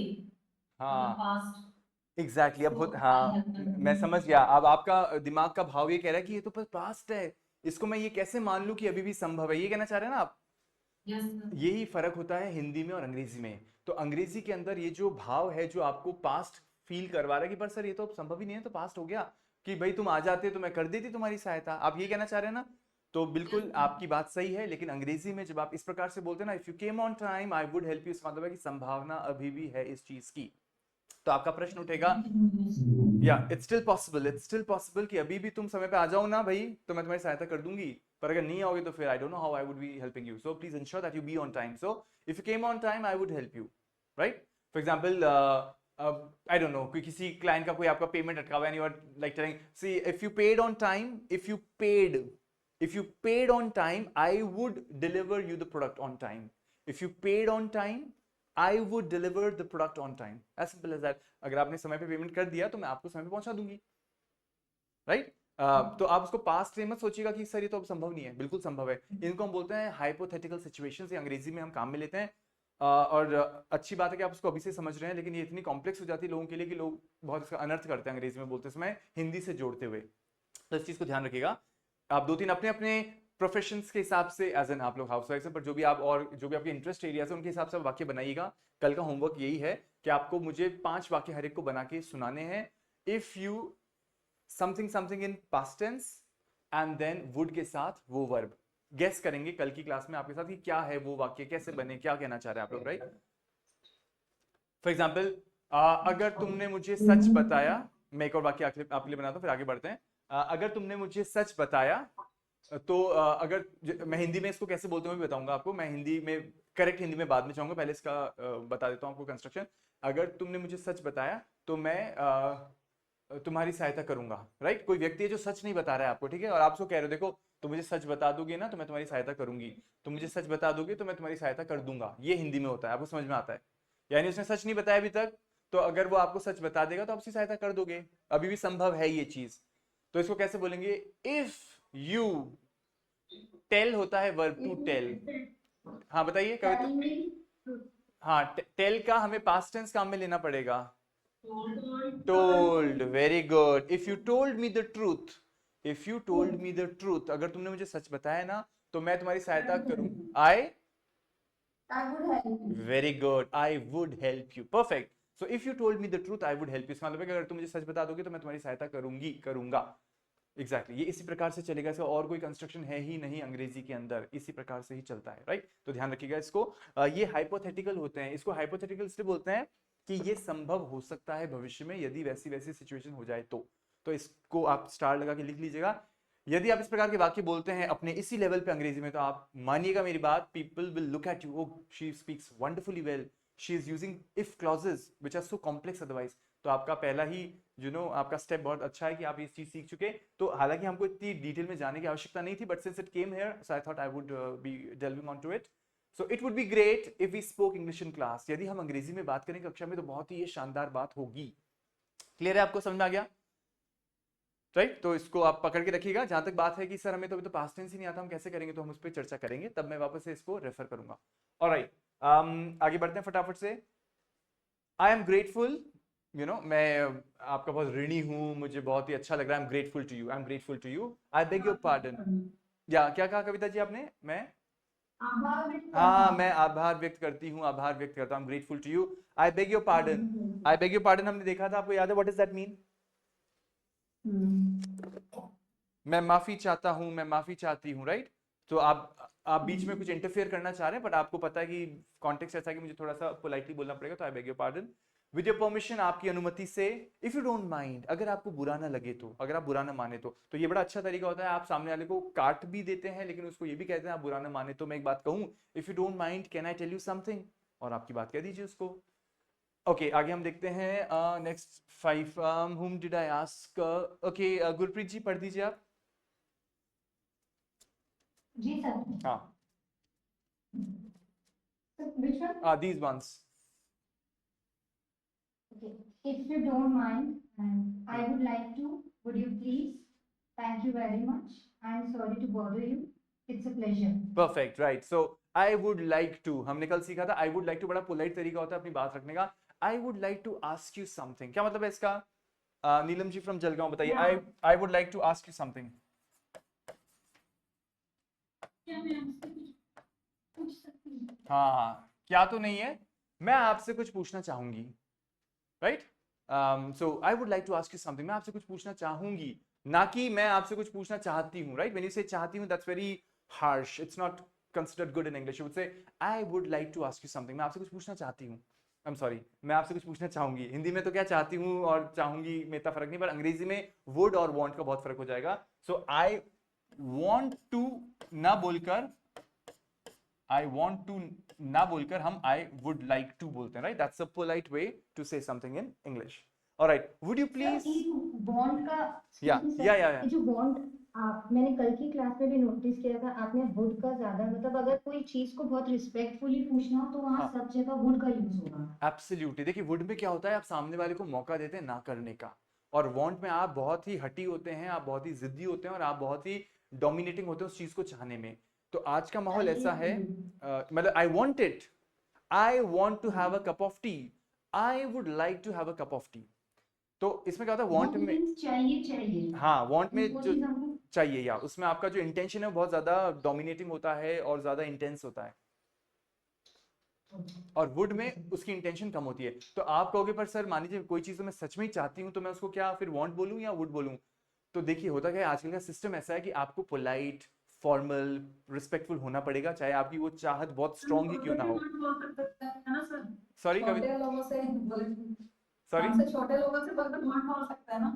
हाँ पास्ट एग्जैक्टली अब तो हाँ मैं समझ गया। अब आपका दिमाग का भाव ये कह रहा है कि ये तो पास्ट है, इसको मैं ये कैसे मान लूं कि अभी भी संभव है, ये कहना चाह रहे हैं ना आप। Yes sir. यही फर्क होता है हिंदी में और अंग्रेजी में। तो अंग्रेजी के अंदर ये जो भाव है जो आपको पास्ट फील करवा रहा है कि पर सर ये तो अब संभव ही नहीं है, तो पास्ट हो गया, कि भाई तुम आ जाते तो मैं कर देती तुम्हारी सहायता, आप ये कहना चाह रहे हैं ना। तो बिल्कुल आपकी बात सही है, लेकिन अंग्रेजी में जब आप इस प्रकार से बोलते हैं ना, if you came on time I would help you, इसका मतलब है कि संभावना अभी भी है इस चीज की। तो आपका प्रश्न उठेगा, या it's still possible, it's still possible कि अभी भी तुम समय पे आ जाओ ना भाई तो मैं तुम्हारी सहायता कर दूंगी, पर अगर नहीं आओगे तो फिर आई don't know how I would be helping you, so please ensure that you be on time. So if you came on time I would help you, right. For example I don't no, कोई किसी client का कोई आपका payment अटका हुआ है, and you are like telling, see if you paid on time, if you paid on time I would deliver you the product on time, if you paid on time I would deliver the product on time, as simple as that। अगर आपने समय पे payment कर दिया तो मैं आपको समय पे पहुंचा दूंगी, राइट। तो आप उसको पास्ट में मत सोचिएगा कि सर ये तो अब संभव नहीं है, बिल्कुल संभव है। इनको हम बोलते हैं हाइपोथेटिकल सिचुएशंस, अंग्रेजी में हम काम में लेते हैं। और अच्छी बात है कि आप उसको अभी से समझ रहे हैं, लेकिन ये इतनी कॉम्प्लेक्स हो जाती है लोगों के लिए कि लोग बहुत इसका अनर्थ करते हैं अंग्रेजी में बोलते समय हिंदी से जोड़ते हुए। तो इस चीज को ध्यान रखिएगा। आप दो तीन अपने अपने प्रोफेशंस के हिसाब से, एज एन आप लोग हाउस वाइफ, पर जो भी आप और जो भी आपके इंटरेस्ट एरियाज है उनके हिसाब से आप वाक्य बनाइएगा। कल का होमवर्क यही है कि आपको मुझे 5 वाक्य हर एक को बना के सुनाने हैं। If you something something in past tense and then would के साथ वो वर्ब, गेस करेंगे कल की क्लास में आपके साथ कि क्या है वो वाक्य, कैसे बने, क्या कहना चाह रहे हैं आप लोग, राइट। फॉर एग्जाम्पल, अगर तुमने मुझे सच बताया, मैं एक और वाक्य आपके लिए बनाता हूं फिर आगे बढ़ते हैं। अगर तुमने मुझे सच बताया, तो अगर मैं हिंदी में इसको कैसे बोलते हैं बताऊंगा आपको, मैं हिंदी में करेक्ट हिंदी में बाद में चाहूंगा, पहले इसका बता देता हूं आपको कंस्ट्रक्शन। अगर तुमने मुझे सच बताया तो मैं तुम्हारी सहायता करूंगा, राइट। कोई व्यक्ति है जो सच नहीं बता रहा है आपको, ठीक है, और आप उसको कह रहे हो देखो तुम मुझे सच बता दोगे ना तो मैं तुम्हारी सहायता करूंगी, तुम मुझे सच बता दोगे तो मैं तुम्हारी सहायता कर दूंगा, ये हिंदी में होता है, आपको समझ में आता है। यानी उसने सच नहीं बताया अभी तक, तो अगर वो आपको सच बता देगा तो आप उसकी सहायता कर दोगे, अभी भी संभव है ये चीज। तो इसको कैसे बोलेंगे, इफ यू टेल होता है वर्ब टू टेल। हाँ बताइए कविता। हाँ टेल का हमें पास्ट टेंस काम में लेना पड़ेगा, told, very good. If you told me the truth, if you told me the truth, अगर तुमने मुझे सच बताया ना तो मैं तुम्हारी सहायता करूं, आई would help you. Very good, I would help you, perfect. So if you told me the truth I would help you, इसका मतलब है कि अगर तुम मुझे सच बता दोगे तो मैं तुम्हारी सहायता करूंगी, करूंगा। एग्जैक्टली ये इसी प्रकार से चलेगा, इसका और कोई कंस्ट्रक्शन है ही नहीं अंग्रेजी के अंदर, इसी प्रकार से ही चलता है, राइट। तो ध्यान रखिएगा इसको। ये हाइपोथेटिकल होते हैं, इसको हाइपोथेटिकल इसलिए बोलते हैं कि ये संभव हो सकता है भविष्य में यदि वैसी वैसी सिचुएशन हो जाए तो इसको आप स्टार लगा के लिख लीजिएगा। यदि आप इस प्रकार के वाक्य बोलते हैं अपने इसी लेवल पे अंग्रेजी में, तो आप मानिएगा मेरी बात, people will look at you, oh she speaks wonderfully well, she is using if clauses which are so complex otherwise. तो आपका पहला ही आपका स्टेप बहुत अच्छा है कि आप ये चीज सीख चुके। तो हालांकि हमको इतनी डिटेल में जाने की आवश्यकता नहीं थी, but since it came here so I thought I would be delving on to it. So it would be great if we spoke English in class, यदि हम अंग्रेजी में बात करें कक्षा में तो बहुत ही ये शानदार बात होगी। क्लियर है, आपको समझ में आ गया, राइट। तो इसको आप पकड़ के रखिएगा। जहां तक बात है कि सर हमें तो अभी तो पास्ट टेंस ही नहीं आता, हम कैसे करेंगे, तो हम उस पर चर्चा करेंगे, तब मैं वापस से इसको रेफर करूंगा। ऑलराइट, आगे बढ़ते हैं फटाफट से। आई एम ग्रेटफुल, मैं आपका बहुत ऋणी हूं, मुझे बहुत ही अच्छा लग रहा है, I am grateful to you, I am grateful to you, I beg your pardon. या क्या कहा कविता जी आपने, मैं हाँ मैं आभार व्यक्त करती हूँ, आभार व्यक्त करता हूँ, grateful to you, I beg your pardon. I beg your pardon हमने देखा था, आपको याद है, व्हाट डज दैट मीन? मैं माफी चाहता हूं, मैं माफी चाहती हूं, राइट। तो आप बीच में कुछ इंटरफेयर करना चाह रहे हैं, बट आपको पता है कि कॉन्टेक्स्ट ऐसा है कि मुझे थोड़ा सा पोलाइटली बोलना पड़ेगा, तो आई beg your pardon, with your permission, आपकी अनुमति से, इफ यू डोंट माइंड, अगर आपको बुरा ना लगे तो, अगर आप बुरा ना माने तो ये बड़ा अच्छा तरीका होता है, आप सामने वाले को काट भी देते हैं लेकिन उसको ये भी कहते हैं आप बुरा ना माने तो मैं एक बात कहूं, if you don't mind can I tell you something, और आपकी बात कह दीजिए उसको। ओके, आगे हम देखते हैं next 5, whom did I ask? Okay, Gurpreet ji पढ़ दीजिए आप। जी सर। हाँ Which one? These ones. Okay. If you don't mind, and I would like to, would you please? Thank you very much. I'm sorry to bother you. It's a pleasure. Perfect, right. So I would like to, हमने कल सीखा था I would like to बड़ा polite तरीका होता है अपनी बात रखने का. I would like to ask you something. क्या मतलब है इसका? नीलम जी फ्रॉम जलगांव बताइए. I would like to ask you something. क्या मैं आपसे कुछ पूछ सकती हूँ? हाँ, क्या तो नहीं है, मैं आपसे कुछ पूछना चाहूंगी, right? So I would like to ask you something. मैं आपसे कुछ पूछना चाहूंगी, ना कि मैं आपसे कुछ पूछना चाहती हूँ, राइट? व्हेन यू से चाहती हूँ, that's very harsh. It's not considered good in English. You would say I would like to ask you something. मैं आपसे कुछ पूछना चाहती हूँ. आई एम सॉरी, मैं आपसे कुछ पूछना चाहूंगी. हिंदी में तो क्या चाहती हूँ और चाहूंगी में इतना फर्क नहीं, पर अंग्रेजी में वुड और वांट का बहुत फर्क हो जाएगा. सो आई वांट टू ना बोलकर, I want to ना बोलकर हम I would like to बोलते हैं, right? That's a polite way to say something in English. All right. Would you please? Bond का Yeah, yeah. ये जो बॉन्ड मैंने कल की क्लास में भी नोटिस किया था, आपने वुड का ज्यादा, मतलब अगर कोई चीज को बहुत रिस्पेक्टफुली पूछना हो तो वहाँ हाँ. सब जगह वुड का यूज होगा. Absolutely. देखिए वुड में क्या होता है, आप सामने वाले को मौका देते हैं ना करने का, और वांट में आप बहुत ही हटी होते हैं, आप बहुत ही जिद्दी होते हैं, और आप बहुत ही डोमिनेटिंग होते हैं उस चीज को चाहने में. तो आज का माहौल ऐसा है, मतलब I want it, I want to have a cup of tea, I would like to have a cup of tea. तो इसमें क्या होता है, वांट में चाहिए. हाँ, वांट में वो जो चीज हमको चाहिए, या उसमें आपका जो इंटेंशन है वो बहुत ज्यादा डोमिनेटिंग होता है और ज्यादा इंटेंस होता है, और वुड में उसकी इंटेंशन कम होती है. तो आप कहोगे पर सर मान लीजिए कोई चीज तो मैं सच में ही चाहती हूँ, तो मैं उसको क्या फिर वांट बोलूँ या वुड बोलूँ? तो देखिए होता क्या है, आजकल का सिस्टम ऐसा है कि आपको पोलाइट, फॉर्मल, रिस्पेक्टफुल होना पड़ेगा, चाहे आपकी वो चाहत बहुत स्ट्रांग ही क्यों ना हो. सॉरी कभी, छोटे लोगों से बोले, सॉरी, हमसे छोटे लोगों से बोलकर वॉन्ट बोल सकता है ना.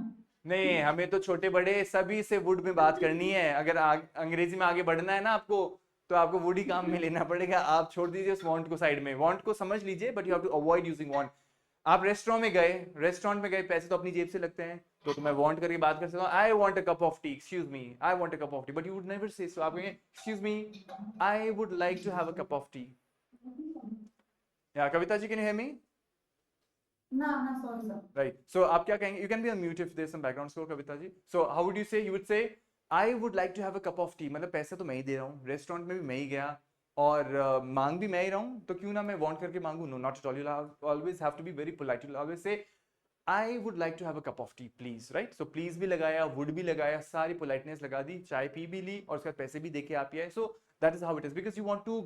नहीं, हमें तो छोटे बड़े सभी से वुड में बात करनी है. अगर अंग्रेजी में आगे बढ़ना है ना आपको, तो आपको वुड ही काम में लेना पड़ेगा. आप छोड़ दीजिए उस वांट को साइड में. वांट को समझ लीजिए, but you have to avoid using want. आप रेस्टोरेंट में गए, पैसे तो अपनी जेब से लगते हैं, तो मैं वांट करके बात कर सकता हूँ, I want a cup of tea, excuse me, I want a cup of tea, but you would never say so. आप कहेंगे excuse me, I would like to have a cup of tea. या Kavita ji, can you hear me? ना sorry sir. Right. So आप क्या कहेंगे? You can be on mute if there's some background score, Kavita ji. So how would you say? You would say, I would like to have a cup of tea. मतलब पैसे तो मैं ही दे रहा हूँ, restaurant में भी मैं ही गया, और मांग भी मैं ही रहा हूँ, तो क्यों ना मैं वांट करके मांगू? No, not at all. You'll always have to be very polite. You'll always say, I would like to have a cup of tea, please. Right? So please भी लगाया, would भी लगाया, सारी politeness लगा दी, चाय पी भी ली, और उसके बाद पैसे भी दे के आप ही आए. So that is how it is, because you want to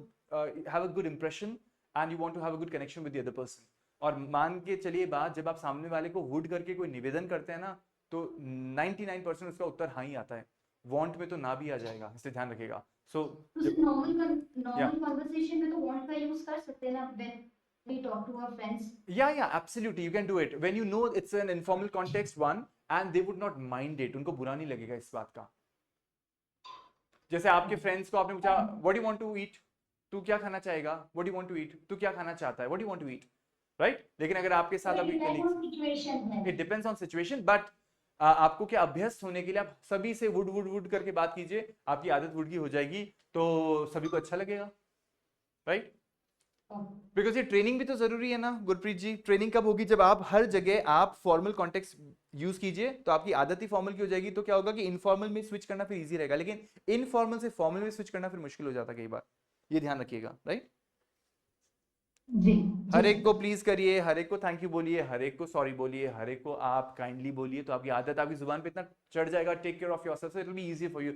have a good impression and you want to have a good connection with the other person. और मान के चलिए बात, जब आप सामने वाले को वुड करके कोई निवेदन करते हैं ना, तो 99% उसका उत्तर हाँ ही आता है. वांट में तो ना भी आ जाएगा, इससे ध्यान रखिएगा. सो नॉर्मल कन्वर्सेशन में तो वांट का यूज कर सकते हैं ना, when we talk to our friends. yeah, absolutely, you can do it when you know it's an informal context one, and they would not mind it. उनको बुरा नहीं लगेगा इस बात का. जैसे आपके फ्रेंड्स को आपने पूछा, what do you want to eat, तू क्या खाना चाहेगा, what do you want to eat, तू क्या खाना चाहता है, what do you want to eat, right? लेकिन अगर आपके साथ अभी it depends on situation, but आपको क्या अभ्यस्त होने के लिए आप सभी से वुड वुड वुड करके बात कीजिए, आपकी आदत वुड की हो जाएगी, तो सभी को अच्छा लगेगा, राइट? बिकॉज ये ट्रेनिंग भी तो जरूरी है ना गुरप्रीत जी. ट्रेनिंग कब होगी? जब आप हर जगह आप फॉर्मल कॉन्टेक्स्ट यूज कीजिए, तो आपकी आदत ही फॉर्मल की हो जाएगी. तो क्या होगा कि इनफॉर्मल में स्विच करना फिर इजी रहेगा, लेकिन इनफॉर्मल से फॉर्मल में स्विच करना फिर मुश्किल हो जाता है कई बार. ये ध्यान रखिएगा, राइट? जी. हर एक को प्लीज करिए, हर एक को थैंक यू बोलिए, हर एक को सॉरी बोलिए, हर एक को आप काइंडली बोलिए, तो आपकी आदत आपकी जुबान पे इतना चढ़ जाएगा. Take care of yourself, so it will be easy for you.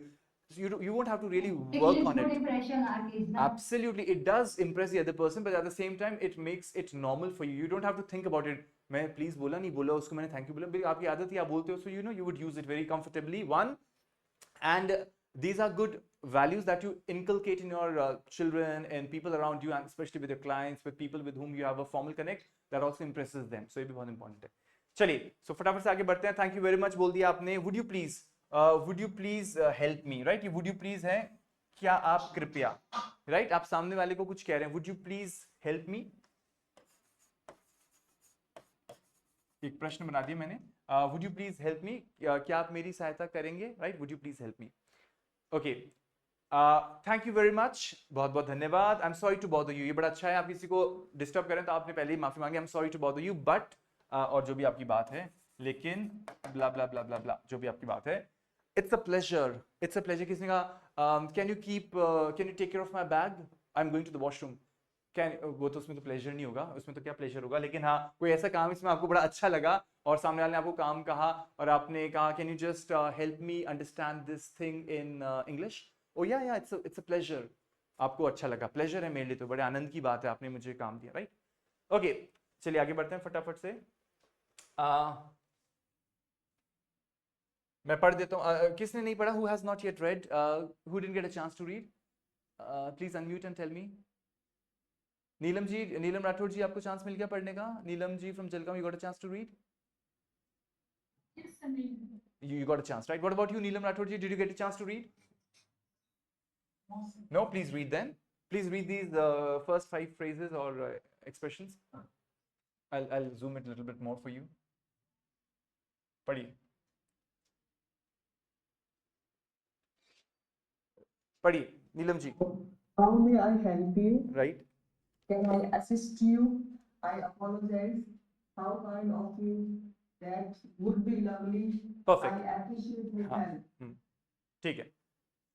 You won't have to really work on it. Absolutely, it does impress the other person, but at the same time, it makes it normal for you. You don't have to think about it. मैं please बोला नहीं बोला, उसको मैंने thank you बोला, because आपकी आदत ही आप बोलते हो, so you know you would use it very comfortably. One, and these are good values that you inculcate in your children and people around you, and especially with your clients, with people with whom you have a formal connect, that also impresses them. So ये भी बहुत important है. चलिए, so फटाफट से आगे बढ़ते हैं. Thank you very much बोल दिया आपने. Would you please help me, right? ये would you please है, क्या आप कृपया, right? आप सामने वाले को कुछ कह रहे हैं, would you please help me? एक प्रश्न बना दिया मैंने. Would you please help me? क्या आप मेरी सहायता करेंगे, right? Would you please help me? Okay. Thank you very much, बहुत बहुत धन्यवाद। I am sorry to bother you, ये बड़ा अच्छा है, आप किसी को डिस्टर्ब करें तो आपने पहले ही माफी मांगी। I am sorry to bother you but, और जो भी आपकी बात है, लेकिन ब्ला ब्ला ब्ला ब्ला ब्ला, जो भी आपकी बात है, it's a pleasure, it's a pleasure. किसने कहा can you take care of my bag, I am going to the washroom, can, वो तो उसमें तो प्लेजर नहीं होगा, उसमें तो क्या प्लेजर होगा, लेकिन हाँ कोई ऐसा काम इसमें आपको बड़ा अच्छा लगा और सामने वाले ने आपको काम कहा और आपने कहा can you just help me understand this thing in English, oh yeah it's a pleasure, आपको अच्छा लगा, प्लेजर है मेरे लिए, तो बड़े आनंद की बात है, आपने मुझे काम दिया, राइट। ओके, चलिए आगे बढ़ते हैं फटाफट से। मैं पढ़ देता हूँ, किसने नहीं पढ़ा, who has not yet read, who didn't get a chance to read, please unmute and tell me. Neelam ji, Neelam Rathore ji, आपको चांस मिल गया पढ़ने का? Neelam ji from Jalgaon, you got a chance to read? Yes, sir, maybe. You got a chance, right? What about you, Neelam Rathod ji? Did you get a chance to read? No, please read then. Please read these first 5 phrases or expressions. I'll zoom it a little bit more for you. पढ़िए, पढ़िए, Neelam ji. How may I help you? Right? Can I assist you? I apologize. How kind of you? That would be lovely. Perfect. I appreciate your हाँ, help. ठीक है,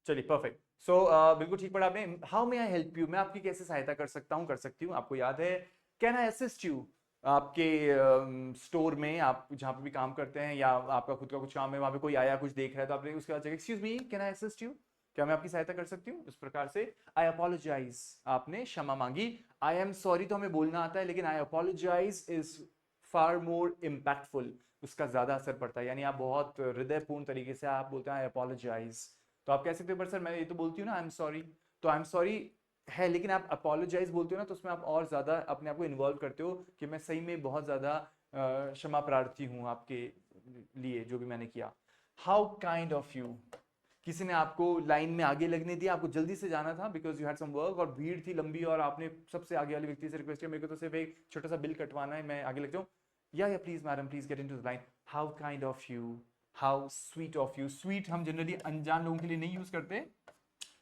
चलिए perfect. सो बिल्कुल ठीक पढ़ा आपने। How may I help you, मैं आपकी कैसे सहायता कर सकता हूँ, कर सकती हूँ, आपको याद है। कैन आई असिस्ट यू, आपके स्टोर में आप जहाँ पे भी काम करते हैं या आपका खुद का कुछ काम है, वहाँ पे कोई आया कुछ देख रहा है तो आपने उसके बाद excuse me can I assist you, क्या मैं आपकी सहायता कर सकती हूँ, इस प्रकार से। आई अपोलोजाइज, आपने क्षमा मांगी। आई एम सॉरी तो हमें बोलना आता है, लेकिन I apologise is far more impactful, उसका ज्यादा असर पड़ता है, यानी आप बहुत हृदयपूर्ण तरीके से आप बोलते हैं आई अपोलोजाइज। तो आप कह सकते हो पर सर मैं ये तो बोलती हूँ ना आई एम सॉरी, तो आई एम सॉरी है, लेकिन आप अपोलोजाइज बोलते हो ना तो उसमें आप और ज्यादा अपने आप को इन्वॉल्व करते हो कि मैं सही में बहुत ज्यादा क्षमा प्रार्थी हूँ आपके लिए जो भी मैंने किया। हाउ काइंड ऑफ यू, किसी ने आपको लाइन में आगे लगने दिया, आपको जल्दी से जाना था because you had some work और भीड़ थी लंबी और आपने सबसे आगे वाले व्यक्ति से रिक्वेस्ट किया मेरे को तो सिर्फ एक छोटा सा बिल कटवाना है, मैं आगे लग जाऊँ, या please madam please get into the line. How kind of you, how sweet of you, sweet हम जनरली अनजान लोगों के लिए नहीं यूज करते,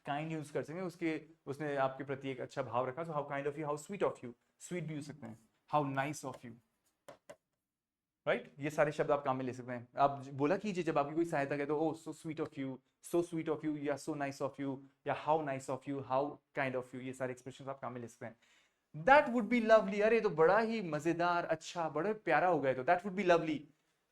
काइंड यूज कर सकते हैं, उसके उसने आपके प्रति एक अच्छा भाव रखा, so how kind of you, how sweet of you, sweet भी यूज सकते हैं, how nice of you, right. ये सारे शब्द आप काम में ले सकते हैं। आप बोला कीजिए जब आपकी कोई सहायता करे तो oh so sweet of you, so sweet of you, या सो नाइस ऑफ यू, या how nice of you, how kind of you, ये सारे एक्सप्रेशन आप काम में ले सकते हैं। दैट वुड बी लवली, अरे तो बड़ा ही मजेदार, अच्छा, बड़ा प्यारा हो गया, तो that would be lovely,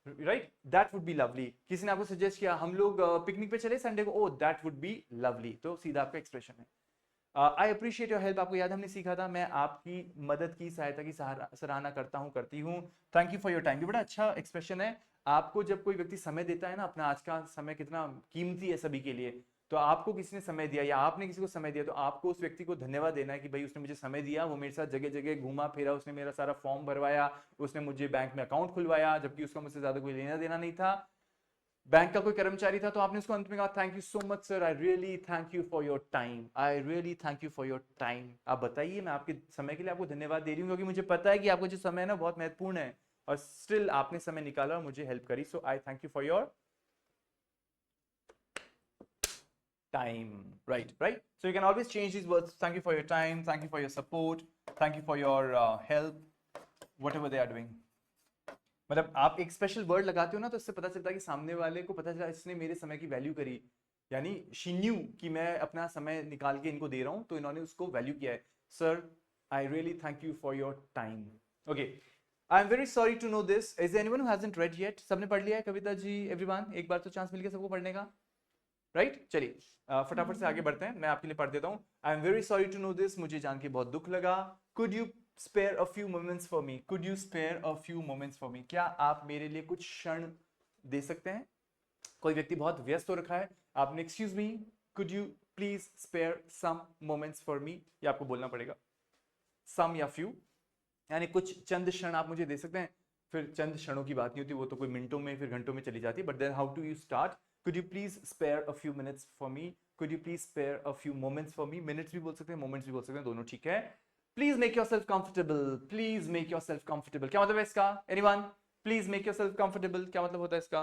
right, that would be lovely. किसी ने आपको सजेस्ट किया हम लोग पिकनिक पे चले संडे को, ओ दैट वुड बी लवली, तो सीधा आपका एक्सप्रेशन है। आई अप्रिशिएट योर हेल्प, आपको याद हमने सीखा था मैं आपकी मदद की, सहायता की सराहना करता हूँ, करती हूँ। Thank you for your time, ये बड़ा अच्छा एक्सप्रेशन है। आपको जब कोई व्यक्ति समय देता है ना, अपना आज का समय कितना कीमती है सभी के लिए, तो आपको किसी ने समय दिया या आपने किसी को समय दिया तो आपको उस व्यक्ति को धन्यवाद देना है कि भाई उसने मुझे समय दिया, वो मेरे साथ जगह जगह घूमा फिरा, उसने मेरा सारा फॉर्म भरवाया, उसने मुझे बैंक में अकाउंट खुलवाया जबकि उसका मुझसे ज्यादा कोई लेना देना नहीं था, बैंक का कोई कर्मचारी था तो आपने उसको अंत में कहा thank you so much sir, I really thank you for your time, I really thank you for your time. आप बताइए, मैं आपके समय के लिए आपको धन्यवाद दे रही हूँ क्योंकि मुझे पता है कि आपको जो समय है ना बहुत महत्वपूर्ण है और स्टिल आपने समय निकाला और मुझे हेल्प करी, so I thank you for your time, right, so you can always change these words, thank you for your time, thank you for your support, thank you for your help, whatever they are doing। मतलब आप एक special word लगाते हो ना तो इससे पता चलता है कि सामने वाले को पता चला इसने मेरे समय की वैल्यू करी, यानी शी न्यू कि मैं अपना समय निकाल के इनको दे रहा हूं तो इन्होंने उसको वैल्यू किया है। Sir I really thank you for your time. Okay, I am very sorry to know this, is anyone who hasn't read yet, सबने पढ़ लिया है? कविता जी, एवरीवन, एक बार तो चांस मिल गया सबको पढ़ने का, राइट। चलिए फटाफट से आगे बढ़ते हैं, मैं आपके लिए पढ़ देता हूँ। I am very sorry to know this, मुझे जान के बहुत दुख लगा। Could you spare a few moments for me, could you spare a few moments for me, क्या आप मेरे लिए कुछ क्षण दे सकते हैं? कोई व्यक्ति बहुत व्यस्त हो रखा है, आपने excuse me could you please spare some moments for me, ये आपको बोलना पड़ेगा, सम या फ्यू, यानी कुछ चंद क्षण आप मुझे दे सकते हैं। फिर चंद क्षणों की बात नहीं होती, वो तो कोई मिनटों में फिर घंटों में चली जाती है, but then how to you start, could you please spare a few minutes for me, could you please spare a few moments for me, minutes भी बोल सकते हैं, moments भी बोल सकते हैं, दोनों ठीक है। please make yourself comfortable, please make yourself comfortable, क्या मतलब है इसका? anyone, please make yourself comfortable क्या मतलब होता है इसका?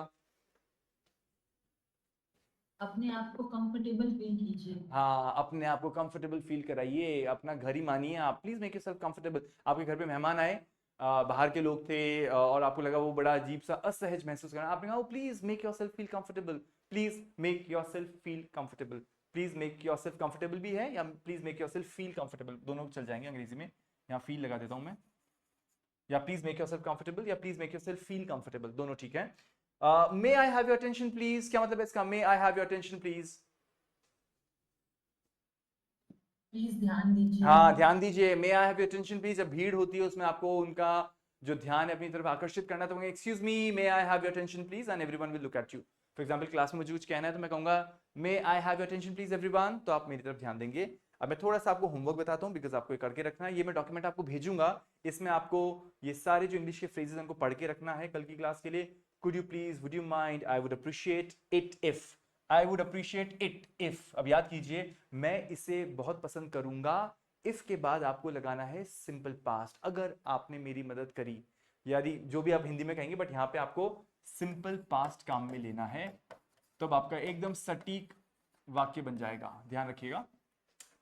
अपने आप को कंफर्टेबल फील कीजिए। हाँ, अपने आप को कंफर्टेबल फील कराइए, अपना घर ही मानिए आप। Please make yourself comfortable. आपके घर पे मेहमान आए, बाहर के लोग थे, और आपको लगा वो बड़ा अजीब सा असहज महसूस कर रहा है, आपने कहा please make yourself feel comfortable, please make yourself feel comfortable. Please make yourself comfortable भी है, या please make yourself feel comfortable, दोनों चल जाएंगे अंग्रेजी में। यहाँ फील लगा देता हूँ मैं, या प्लीज मेक योरसेल्फ कंफर्टेबल या please make yourself feel comfortable, दोनों ठीक है। May I have your attention please, क्या मतलब है इसका? May I have your attention please. Please ध्यान दीजिए। हाँ, ध्यान दीजिए। May I have your attention please. जब भीड़ होती है उसमें आपको उनका जो ध्यान है अपनी तरफ आकर्षित करना, तो excuse me, may I have your attention please, and everyone will look at you. For example class में मुझे कुछ कहना है तो मैं कहूंगा may I have your attention please everyone, तो आप मेरी तरफ ध्यान देंगे। अब मैं थोड़ा सा आपको होमवर्क बताता हूँ, बिकॉज आपको ये करके रखना है। ये मैं डॉक्यूमेंट आपको भेजूंगा, इसमें आपको ये सारे जो इंग्लिश के फ्रेजेस उनको पढ़ के रखना है कल की क्लास के लिए। Could you please, would you mind, I would appreciate it if, I would appreciate it if. अब याद कीजिए, मैं इसे बहुत पसंद करूंगा। इफ के बाद आपको लगाना है सिंपल पास्ट, अगर आपने मेरी मदद करी, यानी जो भी आप हिंदी में कहेंगे, बट यहाँ पे आपको सिंपल पास्ट काम में लेना है, तब आपका एकदम सटीक वाक्य बन जाएगा। ध्यान रखिएगा।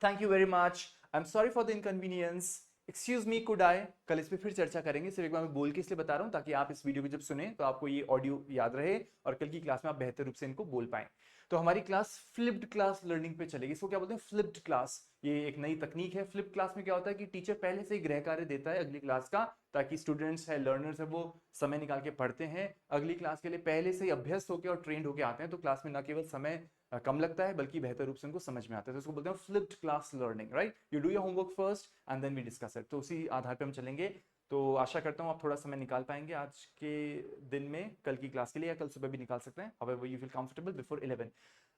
Thank you very much, I am sorry for the inconvenience, excuse me, could I. कल इस पे फिर चर्चा करेंगे, सिर्फ एक बार मैं बोल के इसलिए बता रहा हूँ ताकि आप इस वीडियो को जब सुने तो आपको ये ऑडियो याद रहे और कल की क्लास में आप बेहतर रूप से इनको बोल पाएं। तो हमारी क्लास फ्लिप्ड क्लास लर्निंग पे चलेगी। इसको क्या बोलते हैं? Flipped class. ये एक नई तकनीक है। फ्लिप्ड क्लास में क्या होता है कि टीचर पहले से ही गृह कार्य देता है अगली क्लास का, ताकि स्टूडेंट्स है, लर्नर्स है, वो समय निकाल के पढ़ते हैं, अगली क्लास के लिए पहले से ही अभ्यस्त होकर और ट्रेंड होकर आते हैं। तो क्लास में न केवल समय कम लगता है बल्कि बेहतर रूप से उनको समझ में आता है। तो इसको बोलते हैं flipped class learning, right? You do your homework first and then we discuss it. तो उसी आधार पे हम चलेंगे। तो आशा करता हूँ आप थोड़ा समय निकाल पाएंगे आज के दिन में कल की क्लास के लिए, या कल सुबह भी निकाल सकते हैं, however you feel comfortable before 11.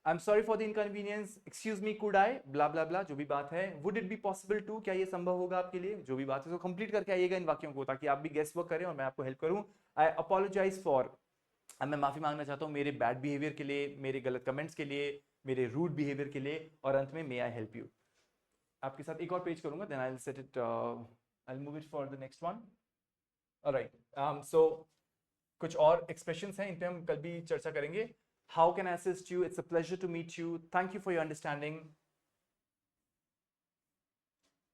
I'm sorry for the inconvenience, excuse me, could I, blah blah blah, जो भी बात है, would it be possible to, क्या ये संभव होगा आपके लिए, जो भी बात है, तो कंप्लीट करके आइएगा इन वाक्यों को, ताकि आप भी गेस्ट वर्क करें और मैं आपको हेल्प करूं। I apologize for, अब मैं माफी मांगना चाहता हूँ मेरे बैड बिहेवियर के लिए, मेरे गलत कमेंट्स के लिए, मेरे रूड बिहेवियर के लिए, और अंत में मे आई हेल्प यू। आपके साथ एक और पेज करूंगा, then I will set it, I will move it for the next one. Alright, so कुछ और एक्सप्रेशंस हैं, इन पे हम कल भी चर्चा करेंगे। How can I assist you? It's a pleasure to meet you, thank you for your understanding,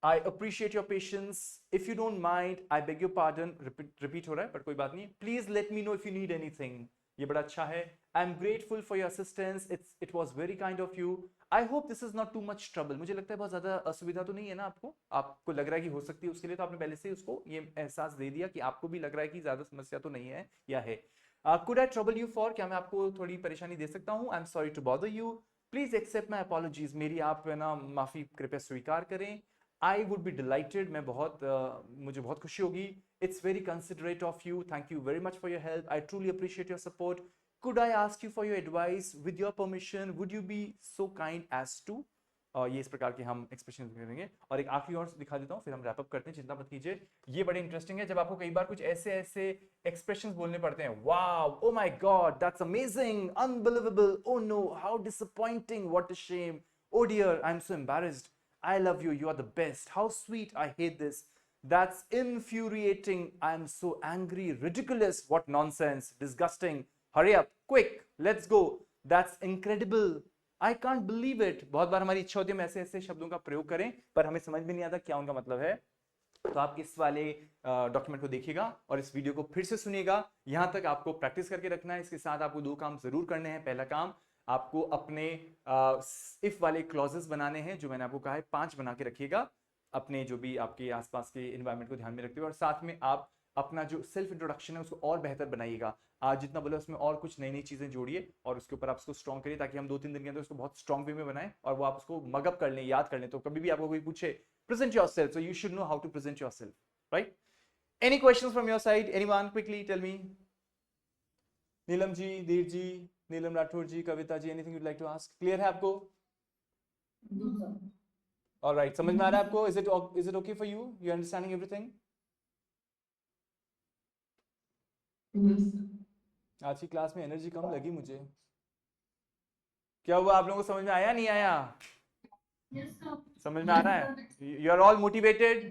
I appreciate your patience. If you don't mind, I beg your pardon. Repeat हो रहा है, but कोई बात नहीं। Please let me know if you need anything. ये बड़ा अच्छा है। I'm grateful for your assistance. It was very kind of you. I hope this is not too much trouble. मुझे लगता है बहुत ज़्यादा असुविधा तो नहीं है ना आपको? आपको लग रहा है कि हो सकती है, उसके लिए तो आपने पहले से ही उसको ये एहसास दे दिया कि आपको भी लग रहा है कि ज़्यादा समस्या तो नहीं है, या है। Could I trouble you for? क्या मैं आपको थोड़ी परेशानी दे सकता हूँ? I'm sorry to bother you. Please accept my apologies. मेरी आप ना माफ़ी कृपया स्वीकार करें। I would be delighted. मैं बहुत मुझे बहुत खुशी होगी। It's very considerate of you. Thank you very much for your help. I truly appreciate your support. Could I ask you for your advice? With your permission, would you be so kind as to? ये इस प्रकार के हम expression करेंगे। और एक आखिरी और दिखा देता हूँ, फिर हम रैप अप करते हैं, चिंता मत कीजिए। ये बड़े इंटरेस्टिंग है जब आपको कई बार कुछ ऐसे ऐसे एक्सप्रेशंस बोलने पड़ते हैं। Wow, oh my god, that's amazing, unbelievable, oh no, how disappointing, what a shame, oh dear, I am so embarrassed, I love you, you are the best, how sweet, I hate this, that's infuriating, I am so angry, ridiculous, what nonsense, disgusting, hurry up, quick, let's go, that's incredible, I can't believe it। बहुत बार हमारी इच्छा होती है हम ऐसे ऐसे शब्दों का प्रयोग करें, पर हमें समझ में नहीं आता क्या उनका मतलब है। तो आप इस वाले डॉक्यूमेंट को देखिएगा और इस वीडियो को फिर से सुनिएगा। यहाँ तक आपको प्रैक्टिस करके रखना है। इसके साथ आपको दो काम जरूर करने हैं। पहला काम, आपको अपने इफ वाले क्लॉजेस बनाने हैं, जो मैंने आपको कहा है 5 बना के रखिएगा, अपने जो भी आपके आसपास के एनवायरनमेंट को ध्यान में रखते हुए। और साथ में आप अपना जो सेल्फ इंट्रोडक्शन है उसको और बेहतर बनाइएगा। आज जितना बोला उसमें और कुछ नई नई चीजें जोड़िए और उसके ऊपर आप उसको स्ट्रॉन्ग करिए, ताकि हम 2-3 दिन के अंदर उसको बहुत स्ट्रॉन्ग वे में बनाएं और वो आप उसको मगअप कर लें, याद कर लें। तो कभी भी आपको कोई पूछे present yourself, so you should know how to present yourself, right? Any questions from your side? Anyone, quickly tell me. Neelam ji, Dheer ji, Neelam Rathore ji, Kavita ji, anything you'd like to ask? Clear है आपको? ऑलराइट, समझ में आ रहा है आपको? Is it okay for you? You understanding everything? Yes. आज की क्लास में एनर्जी कम लगी मुझे। क्या हुआ, आप लोगों को समझ में आया नहीं आया? Yes, sir. समझ में आ रहा है? You are all motivated?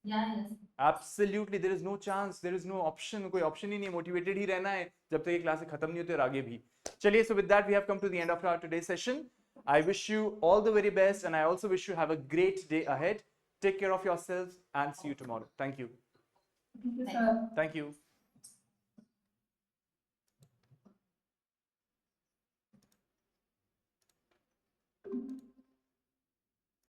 Yeah, yes. Absolutely, there is no chance, there is no option, कोई ऑप्शन ही नहीं है, मोटिवेटेड ही रहना है जब तक ये क्लास खत्म नहीं होती और आगे भी। चलिए, so with that we have come to the end of our today's session. I wish you all the very best, and I also wish you have a great day ahead. Take care of yourselves and see you tomorrow. Thank you. Thank you, sir. Thank you.